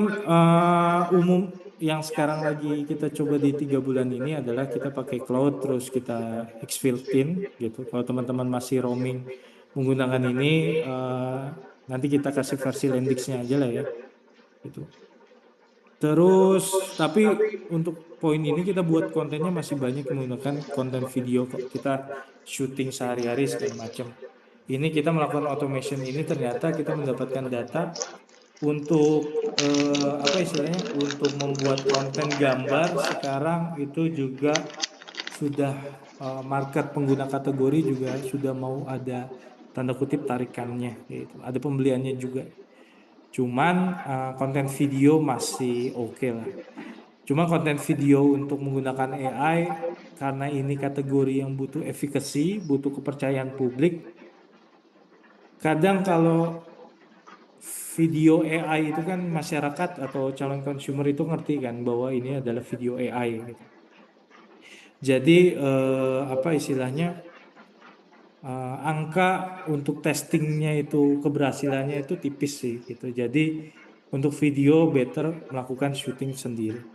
umum yang sekarang lagi kita coba di 3 bulan ini adalah kita pakai cloud, terus kita Higgsfield-in gitu. Kalau teman-teman masih roaming menggunakan ini, nanti kita kasih versi Landix-nya aja lah ya. Gitu. Terus, tapi untuk poin ini kita buat kontennya masih banyak menggunakan konten video kok. Kita syuting sehari-hari segala macam. Ini kita melakukan automation ini ternyata kita mendapatkan data untuk apa istilahnya? Untuk membuat konten gambar sekarang itu juga sudah market pengguna kategori juga sudah mau ada tanda kutip tarikannya gitu. Ada pembeliannya juga. Cuman konten video masih oke lah. Cuma konten video untuk menggunakan AI karena ini kategori yang butuh efikasi, butuh kepercayaan publik. Kadang kalau video AI itu kan masyarakat atau calon consumer itu ngerti kan bahwa ini adalah video AI gitu. Jadi apa istilahnya angka untuk testingnya itu keberhasilannya itu tipis sih gitu. Jadi untuk video better melakukan syuting sendiri.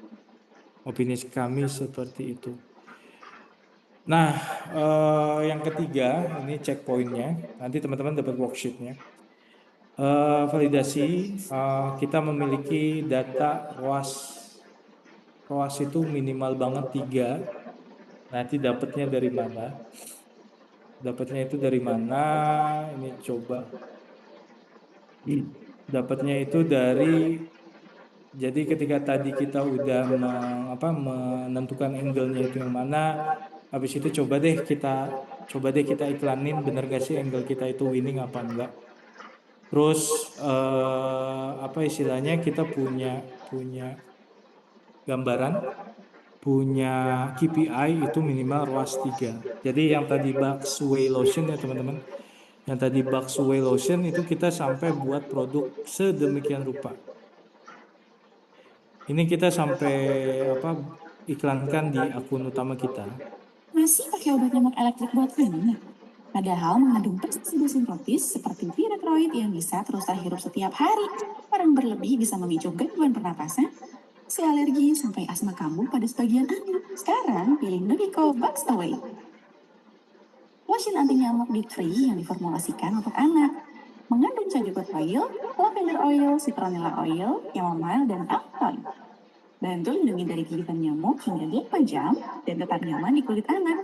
Opini kami seperti itu. Nah, yang ketiga ini checkpointnya. Nanti teman-teman dapat worksheetnya. Validasi, kita memiliki data ROAS. ROAS itu minimal banget 3. Nanti dapatnya dari mana? Dapatnya itu dari mana? Ini coba. Dapatnya itu dari, jadi ketika tadi kita udah menentukan angle-nya itu yang mana, habis itu coba deh kita iklanin bener gak sih angle kita itu winning apa enggak. Terus apa istilahnya kita punya gambaran, punya KPI itu minimal ROAS 3. Jadi yang tadi Buxway Lotion ya teman-teman, yang tadi Buxway Lotion itu kita sampai buat produk sedemikian rupa. Ini kita sampai apa iklankan di akun utama kita. Masih pakai obat nyamuk elektrik buat anak? Padahal mengandung pestisida sintetis seperti piratroid yang bisa terus terhirup setiap hari. Orang berlebih bisa memicu gangguan pernapasan, si alergi sampai asma kambuh pada sebagian anak. Sekarang pilih Nubico Bugs Away. Lotion anti nyamuk Deep Tree yang diformulasikan untuk anak. Mengandung sajogot oil, lavender oil, citronella oil, chamomile, dan alkaloid. Bantu lindungi dari gigitan nyamuk hingga 8 jam dan tetap nyaman di kulit anak.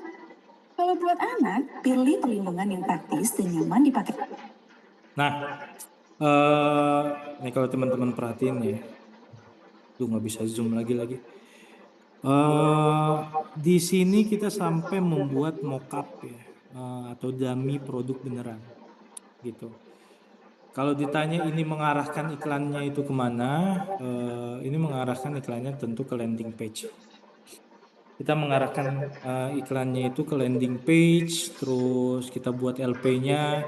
Kalau buat anak, pilih perlindungan yang praktis dan nyaman dipakai. Nah, ini kalau teman-teman perhatiin ya, tuh nggak bisa zoom lagi. Di sini kita sampai membuat mockup ya, atau dummy produk beneran, gitu. Kalau ditanya ini mengarahkan iklannya itu kemana, ini mengarahkan iklannya tentu ke landing page. Kita mengarahkan iklannya itu ke landing page, terus kita buat LP-nya,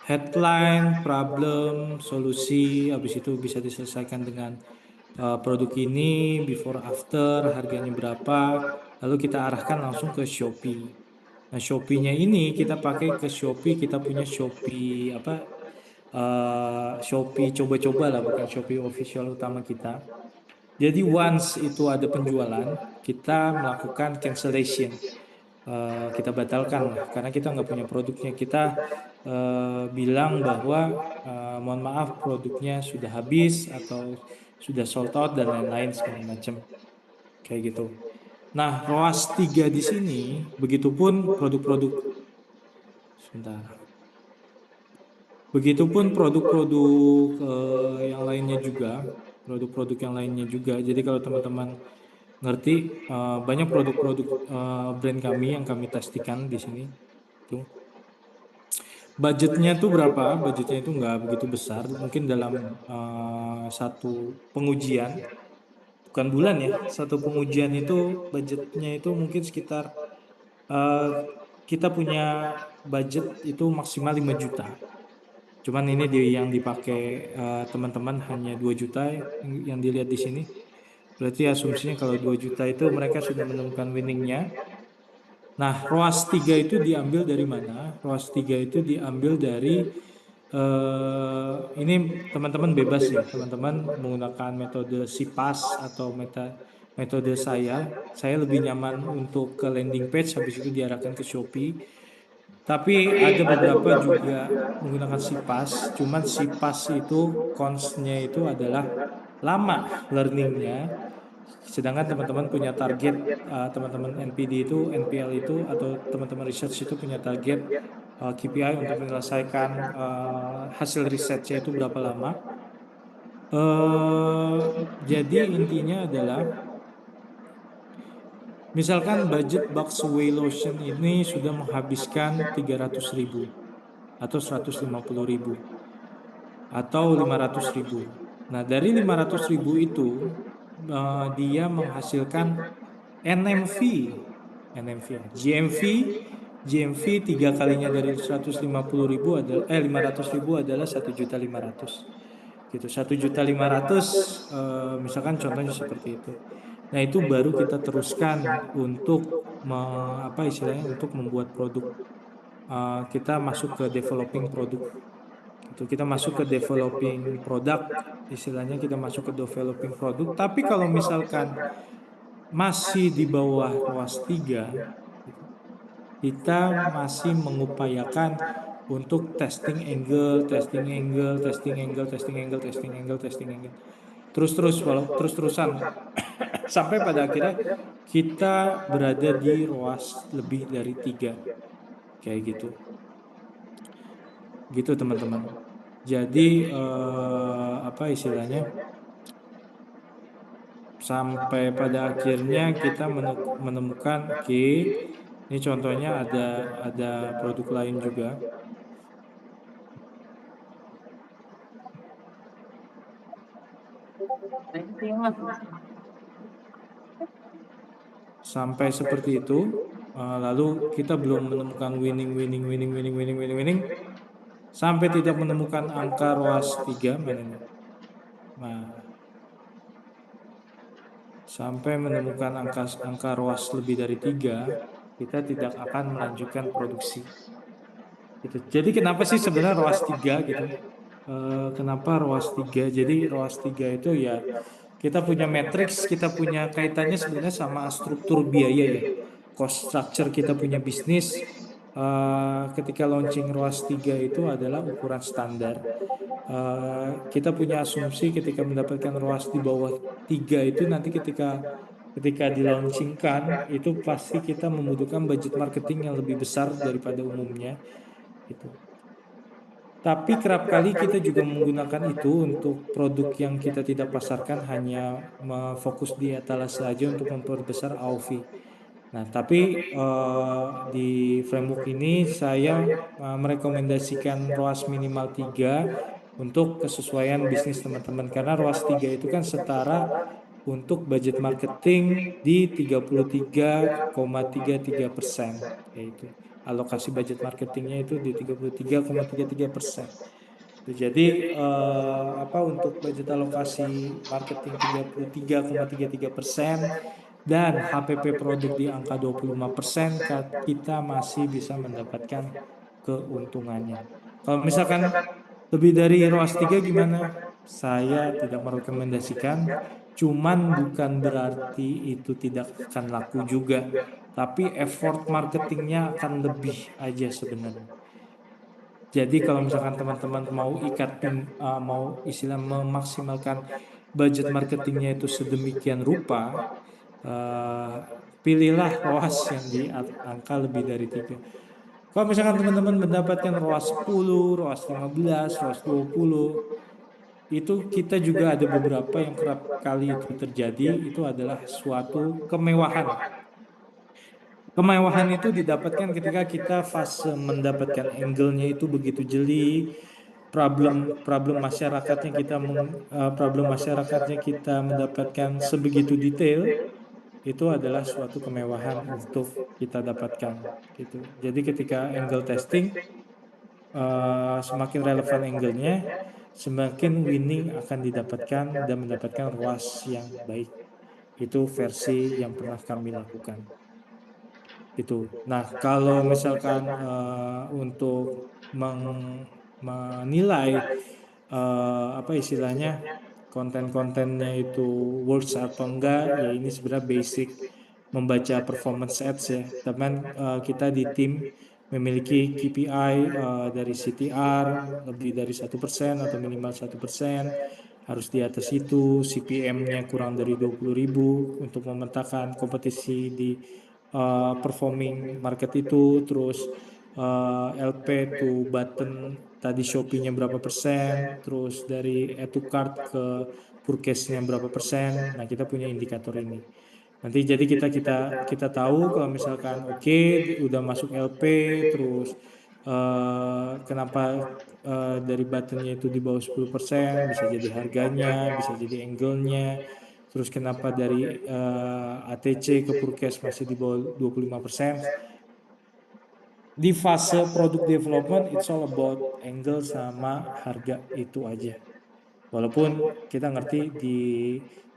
headline, problem, solusi, habis itu bisa diselesaikan dengan produk ini, before after, harganya berapa, lalu kita arahkan langsung ke Shopee. Nah, Shopee-nya ini kita pakai ke Shopee, kita punya Shopee Shopee coba-coba lah, bukan Shopee official utama kita. Jadi once itu ada penjualan, kita melakukan cancellation. Kita batalkan lah, karena kita nggak punya produknya. Kita bilang bahwa mohon maaf produknya sudah habis atau sudah sold out dan lain-lain segala macam. Kayak gitu. Nah, ROAS 3 di sini, begitupun produk-produk, sebentar. Begitupun produk-produk yang lainnya juga, produk-produk yang lainnya juga. Jadi kalau teman-teman ngerti, banyak produk-produk brand kami yang kami pastikan di sini. Tuh. Budgetnya tuh berapa? Budgetnya itu nggak begitu besar. Mungkin dalam satu pengujian, bukan bulan ya, satu pengujian itu budgetnya itu mungkin sekitar kita punya budget itu maksimal 5 juta. Cuman ini yang dipakai teman-teman hanya 2 juta yang dilihat di sini. Berarti asumsinya kalau 2 juta itu mereka sudah menemukan winningnya. Nah, ROAS 3 itu diambil dari mana? ROAS 3 itu diambil dari ini teman-teman bebas ya. Teman-teman menggunakan metode SIPAS atau metode saya. Saya lebih nyaman untuk ke landing page, habis itu diarahkan ke Shopee. Tapi ada beberapa juga menggunakan SIPAS. Cuman SIPAS itu cons-nya itu adalah lama learningnya. Sedangkan teman-teman punya target, teman-teman NPD itu, NPL itu, atau teman-teman research itu punya target KPI untuk menyelesaikan hasil risetnya itu berapa lama. Jadi intinya adalah misalkan budget Baxway Lotion ini sudah menghabiskan 300.000 atau 150.000 atau 500.000. Nah, dari 500.000 itu dia menghasilkan NMV, GMV 3 kalinya dari 150.000 adalah 500.000 adalah 1.500.000 gitu. 1.500.000 misalkan contohnya seperti itu. Nah, itu baru kita teruskan untuk untuk membuat produk. Kita masuk ke developing produk. Itu kita masuk ke developing produk, istilahnya kita masuk ke developing produk. Tapi kalau misalkan masih di bawah ROAS 3, kita masih mengupayakan untuk testing angle, terus-terusan sampai pada akhirnya kita berada di ROAS lebih dari 3, kayak gitu. Gitu teman-teman. Jadi sampai pada akhirnya kita menemukan ini contohnya ada produk lain juga. Sampai seperti itu, lalu kita belum menemukan winning sampai tidak menemukan angka ROAS 3 mana. Nah, sampai menemukan angka ROAS lebih dari 3, kita tidak akan melanjutkan produksi. Gitu. Jadi kenapa sih sebenarnya ROAS 3 gitu? Kenapa ROAS 3? Jadi ROAS 3 itu ya kita punya matriks, kita punya kaitannya sebenarnya sama struktur biaya ya. Cost structure kita punya bisnis. Ketika launching ROAS 3 itu adalah ukuran standar. Kita punya asumsi ketika mendapatkan ROAS di bawah 3 itu nanti ketika dilaunchingkan itu pasti kita membutuhkan budget marketing yang lebih besar daripada umumnya gitu. Tapi kerap kali kita juga menggunakan itu untuk produk yang kita tidak pasarkan, hanya fokus di etalase saja untuk memperbesar AOV. Nah, tapi di framework ini saya merekomendasikan ROAS minimal 3 untuk kesesuaian bisnis teman-teman. Karena ROAS 3 itu kan setara untuk budget marketing di 33,33%, yaitu alokasi budget marketingnya itu di 33,33%. Jadi untuk budget alokasi marketing 33,33% dan HPP produk di angka 25%, kita masih bisa mendapatkan keuntungannya. Kalau misalkan lebih dari ROAS 3 gimana? Saya tidak merekomendasikan, cuman bukan berarti itu tidak akan laku juga, tapi effort marketingnya akan lebih aja sebenarnya. Jadi kalau misalkan teman-teman mau istilah memaksimalkan budget marketingnya itu sedemikian rupa, pilihlah ROAS yang di angka lebih dari 3. Kalau misalkan teman-teman mendapatkan ROAS 10, ROAS 15, ROAS 20, itu kita juga ada beberapa yang kerap kali itu terjadi, itu adalah suatu kemewahan. Kemewahan itu didapatkan ketika kita fase mendapatkan angle-nya itu begitu jeli, problem masyarakatnya kita mendapatkan sebegitu detail, itu adalah suatu kemewahan untuk kita dapatkan gitu. Jadi ketika angle testing semakin relevan angle-nya, semakin winning akan didapatkan dan mendapatkan ROAS yang baik. Itu versi yang pernah kami lakukan. Itu. Nah, kalau misalkan untuk menilai istilahnya konten-kontennya itu works apa enggak, ya ini sebenarnya basic membaca performance ads ya. Teman kita di tim memiliki KPI dari CTR lebih dari 1% atau minimal 1%, harus di atas itu, CPM-nya kurang dari 20.000 untuk memetakan kompetisi di performing market itu, terus LP to button tadi Shopee-nya berapa persen, terus dari add to cart ke purchase-nya berapa persen. Nah, kita punya indikator ini. Nanti jadi kita tahu kalau misalkan oke, udah masuk LP, terus kenapa dari buttonnya itu di bawah 10%, bisa jadi harganya, bisa jadi angle-nya. Terus kenapa dari ATC ke purchase masih di bawah 25%. Di fase product development, it's all about angle sama harga itu aja. Walaupun kita ngerti di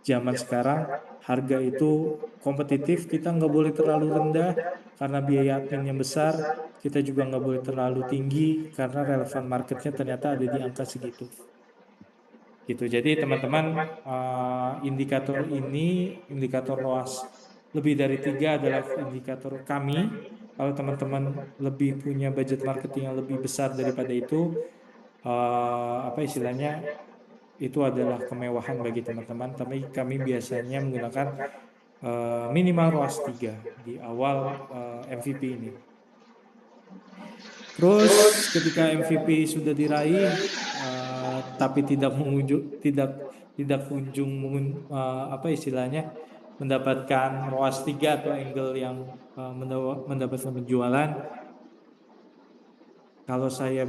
zaman sekarang harga itu kompetitif, kita nggak boleh terlalu rendah karena biaya admin yang besar, kita juga nggak boleh terlalu tinggi karena relevan marketnya ternyata ada di angka segitu. Gitu. Jadi teman-teman, indikator ini, indikator ROAS lebih dari 3 adalah indikator kami. Kalau teman-teman lebih punya budget marketing yang lebih besar daripada itu, apa istilahnya, itu adalah kemewahan bagi teman-teman. Tapi kami biasanya menggunakan minimal ROAS 3 di awal MVP ini. Terus ketika MVP sudah diraih, tapi tidak kunjung apa istilahnya, mendapatkan ROAS 3 atau angle yang mendapatkan penjualan. Kalau saya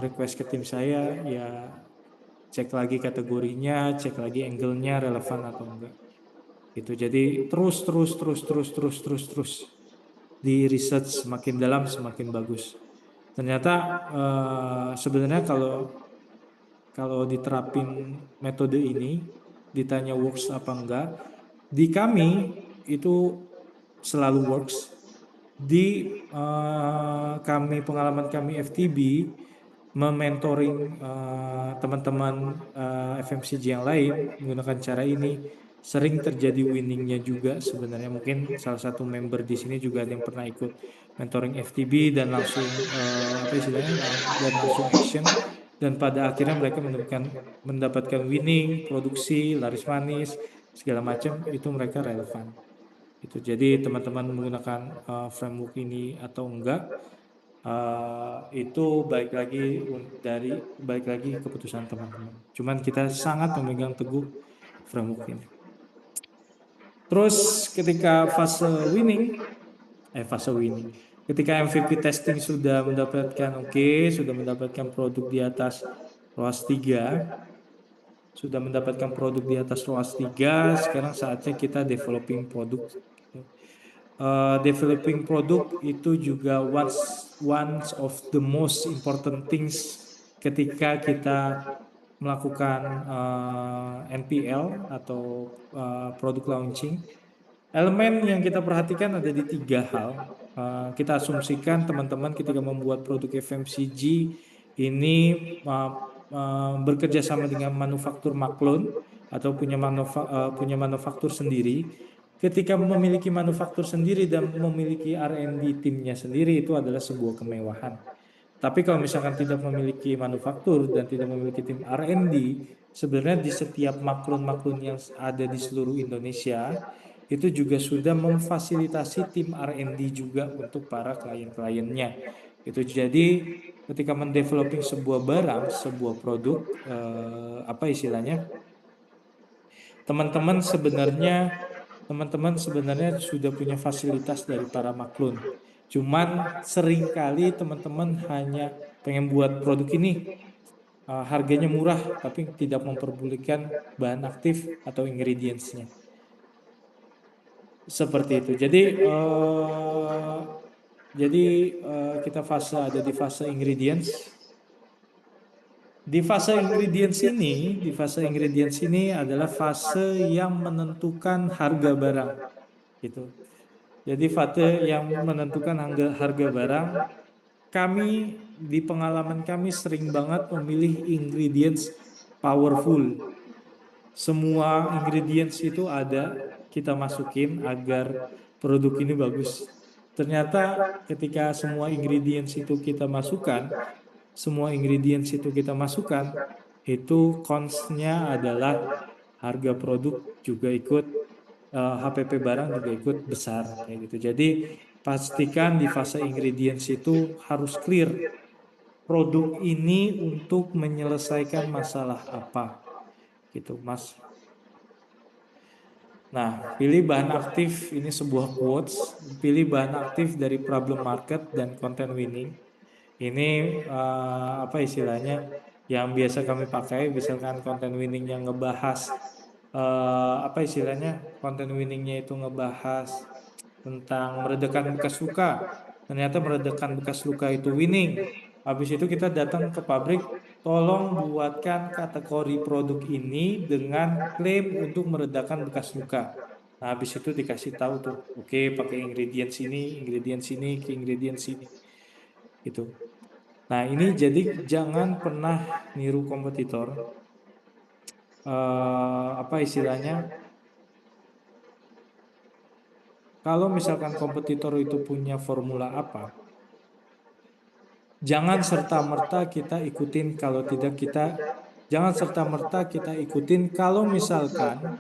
request ke tim saya, ya cek lagi kategorinya, cek lagi angle-nya relevan atau enggak. Gitu. Jadi terus di research, semakin dalam semakin bagus. Ternyata sebenarnya kalau diterapin metode ini, ditanya works apa enggak, di kami itu selalu works. Di pengalaman kami FTB mementoring teman-teman FMCG yang lain menggunakan cara ini, sering terjadi winningnya juga sebenarnya. Mungkin salah satu member di sini juga ada yang pernah ikut mentoring FTB dan langsung apa istilahnya, dan langsung action, dan pada akhirnya mereka mendapatkan winning, produksi, laris manis, segala macam, itu mereka relevan. Itu jadi teman-teman menggunakan framework ini atau enggak, itu balik lagi keputusan teman-teman. Cuman kita sangat memegang teguh framework ini. Terus ketika fase winning, ketika MVP testing sudah mendapatkan sudah mendapatkan produk di atas ROAS 3, sekarang saatnya kita developing produk. Developing produk itu juga one of the most important things ketika kita melakukan NPL atau product launching. Elemen yang kita perhatikan ada di 3 hal. Kita asumsikan teman-teman ketika membuat produk FMCG ini bekerja sama dengan manufaktur maklun atau punya manufaktur sendiri. Ketika memiliki manufaktur sendiri dan memiliki R&D timnya sendiri, itu adalah sebuah kemewahan. Tapi kalau misalkan tidak memiliki manufaktur dan tidak memiliki tim R&D, sebenarnya di setiap maklun-maklun yang ada di seluruh Indonesia, itu juga sudah memfasilitasi tim R&D juga untuk para klien-kliennya. Itu jadi ketika mendeveloping sebuah barang, sebuah produk, apa istilahnya, teman-teman sebenarnya sudah punya fasilitas dari para maklun. Cuman seringkali teman-teman hanya pengen buat produk ini, harganya murah tapi tidak memperbolehkan bahan aktif atau ingredients-nya. Seperti itu. Jadi kita ada di fase ingredients. Di fase ingredients ini adalah fase yang menentukan harga barang, gitu. Jadi fase yang menentukan harga barang. Kami di pengalaman kami sering banget memilih ingredients powerful. Semua ingredients itu ada, kita masukin agar produk ini bagus. Ternyata ketika semua ingredients itu kita masukkan, itu cons-nya adalah harga produk juga ikut, HPP barang juga ikut besar kayak gitu. Jadi pastikan di fase ingredients itu harus clear. Produk ini untuk menyelesaikan masalah apa, gitu, Mas. Nah, pilih bahan aktif, ini sebuah quotes, pilih bahan aktif dari problem market dan content winning. Ini apa istilahnya yang biasa kami pakai, misalkan content winning yang ngebahas apa istilahnya, content winningnya itu ngebahas tentang meredakan bekas luka. Ternyata meredakan bekas luka itu winning. Habis itu kita datang ke pabrik, tolong buatkan kategori produk ini dengan klaim untuk meredakan bekas luka. Nah, habis itu dikasih tahu tuh, oke, pakai ingredients ini, ingredients ini, ke ingredients ini. Gitu. Nah, ini jadi jangan pernah niru kompetitor. Apa istilahnya? Kalau misalkan kompetitor itu punya formula apa, jangan serta-merta kita ikutin, kalau tidak kita jangan serta-merta kita ikutin kalau misalkan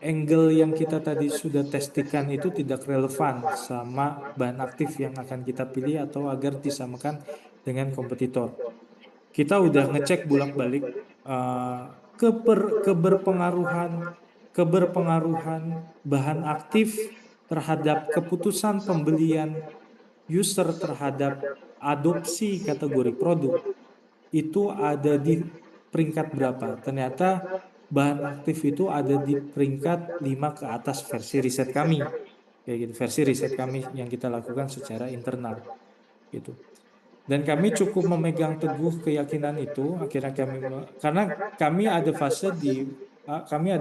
angle yang kita tadi sudah testikan itu tidak relevan sama bahan aktif yang akan kita pilih atau agar disamakan dengan kompetitor. Kita udah ngecek bolak-balik keberpengaruhan keberpengaruhan bahan aktif terhadap keputusan pembelian user terhadap adopsi kategori produk itu ada di peringkat berapa. Ternyata bahan aktif itu ada di peringkat 5 ke atas versi riset kami. Kayak gitu, versi riset kami yang kita lakukan secara internal gitu. Dan kami cukup memegang teguh keyakinan itu. Akhirnya karena kami ada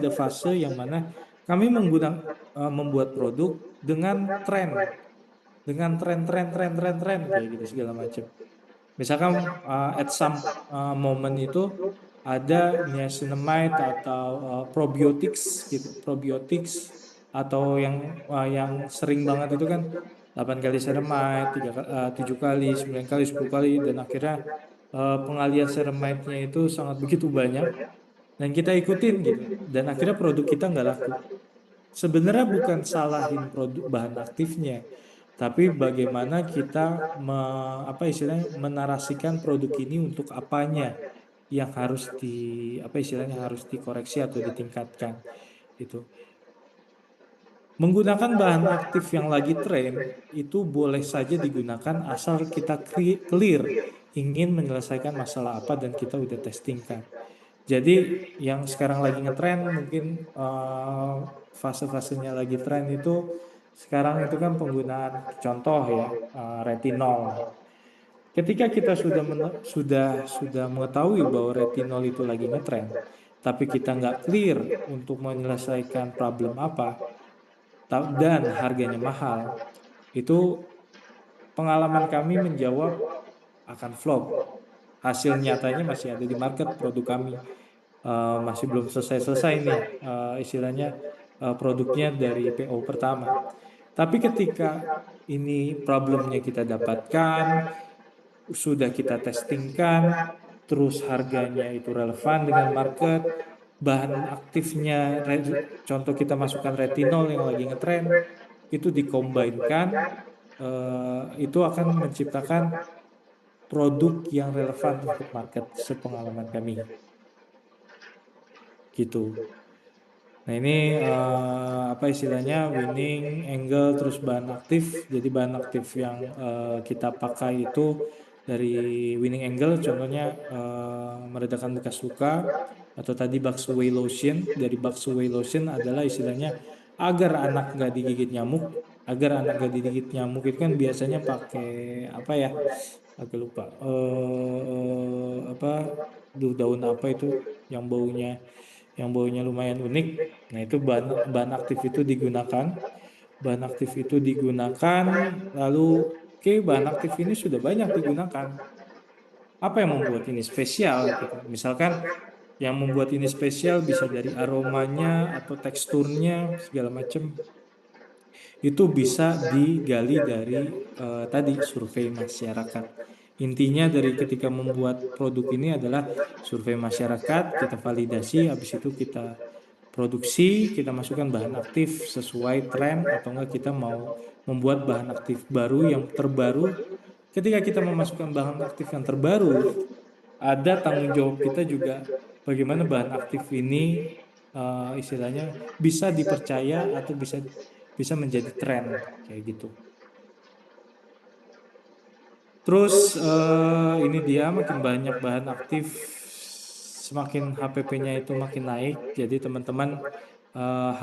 fase yang mana kami membuat produk dengan tren kayak gitu segala macam. Misalkan at some moment itu ada niacinamide atau probiotics gitu, probiotics atau yang sering banget itu kan 8 kali ceramide, 7 kali, 9 kali, 10 kali, dan akhirnya pengalian ceramide-nya itu sangat begitu banyak dan kita ikutin gitu, dan akhirnya produk kita nggak laku. Sebenarnya bukan salahin produk bahan aktifnya, tapi bagaimana kita apa istilahnya menarasikan produk ini untuk apanya yang harus apa istilahnya harus dikoreksi atau ditingkatkan itu. Menggunakan bahan aktif yang lagi tren itu boleh saja digunakan asal kita clear ingin menyelesaikan masalah apa dan kita udah testingkan. Jadi yang sekarang lagi ngetren mungkin fase-fasenya lagi tren itu sekarang itu kan penggunaan contoh ya retinol. Ketika kita sudah mengetahui bahwa retinol itu lagi ngetren, tapi kita nggak clear untuk menyelesaikan problem apa dan harganya mahal, itu pengalaman kami menjawab akan flop. Hasil nyatanya masih ada di market produk kami. Masih belum selesai nih istilahnya produknya dari PO pertama. Tapi ketika ini problemnya kita dapatkan, sudah kita testingkan, terus harganya itu relevan dengan market, bahan aktifnya, contoh kita masukkan retinol yang lagi ngetren, itu dikombinkan, itu akan menciptakan produk yang relevan untuk market sepengalaman kami. Gitu. Nah ini apa istilahnya winning angle terus bahan aktif. Jadi bahan aktif yang kita pakai itu dari winning angle, contohnya meredakan bekas luka, atau tadi Buxway lotion. Dari Buxway lotion adalah istilahnya agar anak nggak digigit nyamuk. Agar anak nggak digigit nyamuk itu kan biasanya pakai apa ya? Agak lupa. Apa? Daun apa itu yang baunya lumayan unik. Nah, itu bahan aktif itu digunakan. Bahan aktif itu digunakan, lalu bahan aktif ini sudah banyak digunakan. Apa yang membuat ini spesial gitu. Misalkan yang membuat ini spesial bisa dari aromanya atau teksturnya segala macam. Itu bisa digali dari tadi survei masyarakat. Intinya dari ketika membuat produk ini adalah survei masyarakat, kita validasi, habis itu kita produksi, kita masukkan bahan aktif sesuai tren, atau enggak kita mau membuat bahan aktif baru yang terbaru. Ketika kita memasukkan bahan aktif yang terbaru, ada tanggung jawab kita juga bagaimana bahan aktif ini istilahnya bisa dipercaya atau bisa bisa menjadi tren kayak gitu. Terus ini dia makin banyak bahan aktif, semakin HPP-nya itu makin naik. Jadi teman-teman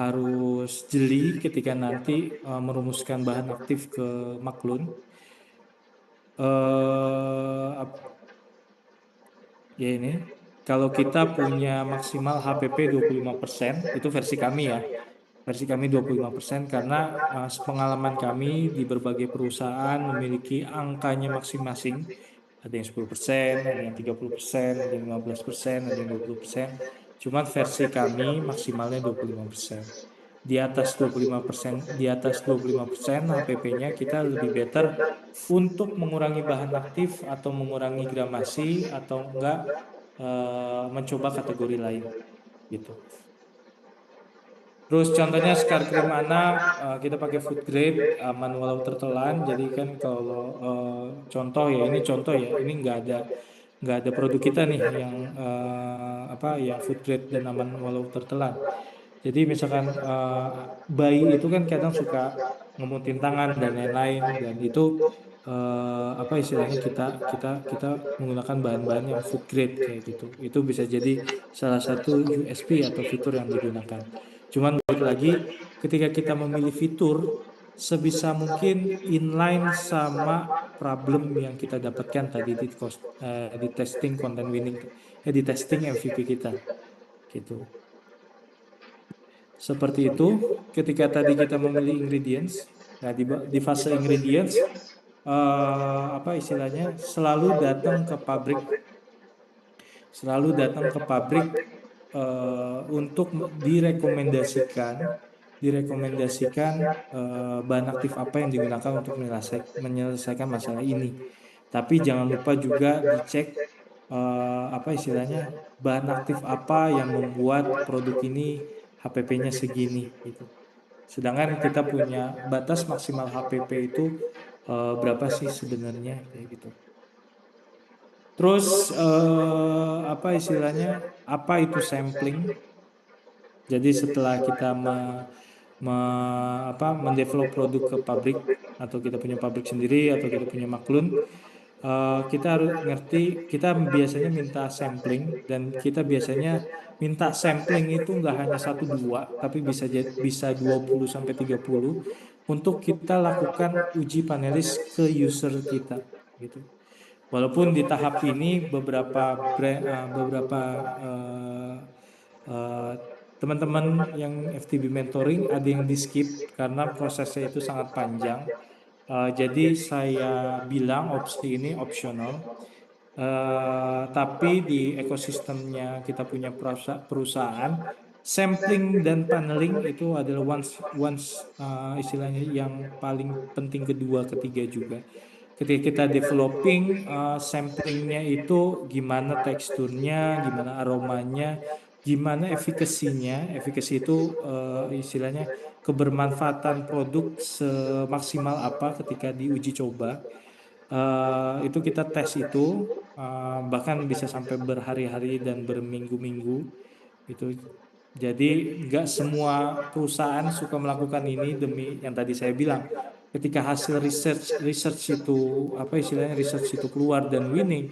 harus jeli ketika nanti merumuskan bahan aktif ke Maklun. Ya ini, kalau kita punya maksimal HPP 25%, itu versi kami ya. Versi kami 25% karena pengalaman kami di berbagai perusahaan memiliki angkanya masing-masing. Ada yang 10%, ada yang 30%, ada yang 15%, ada yang 20%. Cuman versi kami maksimalnya 25%. Di atas 25%, di atas 25% HPP-nya kita lebih better untuk mengurangi bahan aktif atau mengurangi gramasi atau enggak mencoba kategori lain gitu. Terus contohnya Scar Cream anak kita pakai food grade aman walau tertelan. Jadi kan kalau contoh ya, ini contoh ya, ini nggak ada produk kita nih yang yang food grade dan aman walau tertelan. Jadi misalkan bayi itu kan kadang suka ngemutin tangan dan lain-lain, dan itu istilahnya kita kita kita menggunakan bahan-bahan yang food grade kayak gitu. Itu bisa jadi salah satu USP atau fitur yang digunakan. Cuman balik lagi, ketika kita memilih fitur, sebisa mungkin inline sama problem yang kita dapatkan tadi di testing content winning, di testing MVP kita gitu. Seperti itu, ketika tadi kita memilih ingredients, nah di fase ingredients, selalu datang ke pabrik, untuk direkomendasikan bahan aktif apa yang digunakan untuk menyelesaikan masalah ini. Tapi jangan lupa juga dicek bahan aktif apa yang membuat produk ini HPP-nya segini gitu. Sedangkan kita punya batas maksimal HPP itu berapa sih sebenarnya kayak gitu. Terus apa itu sampling? Jadi setelah kita mendevelop produk ke pabrik, atau kita punya pabrik sendiri atau kita punya Maklun, kita harus ngerti, kita biasanya minta sampling, dan kita biasanya minta sampling itu nggak hanya 1-2, tapi bisa 20-30 untuk kita lakukan uji panelis ke user kita gitu. Walaupun di tahap ini beberapa teman-teman yang FTB mentoring ada yang di skip karena prosesnya itu sangat panjang. Jadi saya bilang opsi ini opsional. Tapi di ekosistemnya kita punya perusahaan, sampling dan paneling itu adalah istilahnya yang paling penting, kedua ketiga juga. Ketika kita developing, samplingnya itu gimana teksturnya, gimana aromanya, gimana efikasinya. Efikasi itu istilahnya kebermanfaatan produk semaksimal apa ketika diuji coba. Itu kita tes itu, bahkan bisa sampai berhari-hari dan berminggu-minggu itu. Jadi nggak semua perusahaan suka melakukan ini demi yang tadi saya bilang. Ketika hasil research itu research itu keluar dan winning,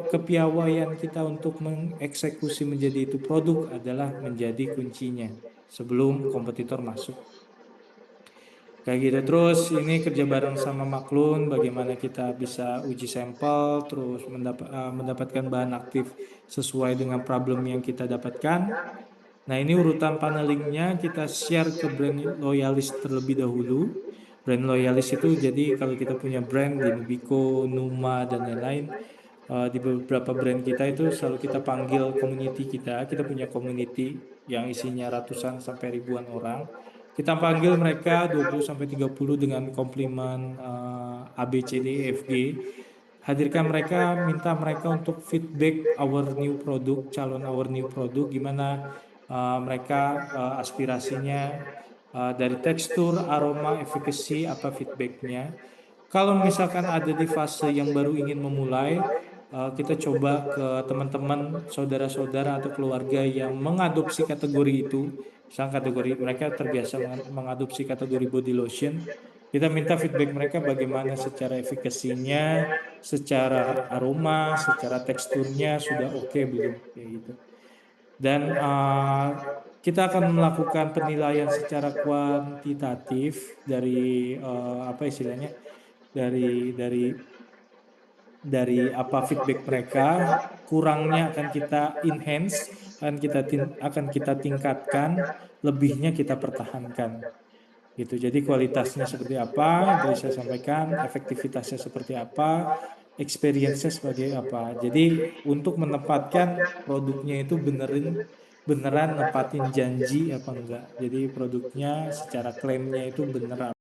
kepiawaian kita untuk mengeksekusi menjadi itu produk adalah menjadi kuncinya sebelum kompetitor masuk. Kayak gitu. Terus ini kerja bareng sama Maklun, bagaimana kita bisa uji sampel, terus mendapatkan bahan aktif sesuai dengan problem yang kita dapatkan. Nah, ini urutan panelingnya kita share ke brand loyalis terlebih dahulu. Brand loyalis itu jadi kalau kita punya brand di Nubico, Numa, dan lain-lain, di beberapa brand kita itu selalu kita panggil community kita. Kita punya community yang isinya ratusan sampai ribuan orang. Kita panggil mereka 20-30 dengan komplimen A, B, C, D, E, F, G. Hadirkan mereka, minta mereka untuk feedback calon our new product, gimana mereka aspirasinya dari tekstur, aroma, efficacy, apa feedbacknya. Kalau misalkan ada di fase yang baru ingin memulai, kita coba ke teman-teman, saudara-saudara atau keluarga yang mengadopsi kategori itu. Misal kategori mereka terbiasa mengadopsi kategori body lotion, kita minta feedback mereka bagaimana secara efikasinya, secara aroma, secara teksturnya sudah oke belum, kayak gitu. Dan kita akan melakukan penilaian secara kuantitatif dari apa istilahnya, dari apa feedback mereka, kurangnya akan kita enhance, akan kita tingkatkan, lebihnya kita pertahankan. Gitu. Jadi kualitasnya seperti apa yang tadi saya sampaikan, efektivitasnya seperti apa, experience-nya sebagai apa. Jadi untuk menempatkan produknya itu beneran nepatin janji apa enggak. Jadi produknya secara klaimnya itu beneran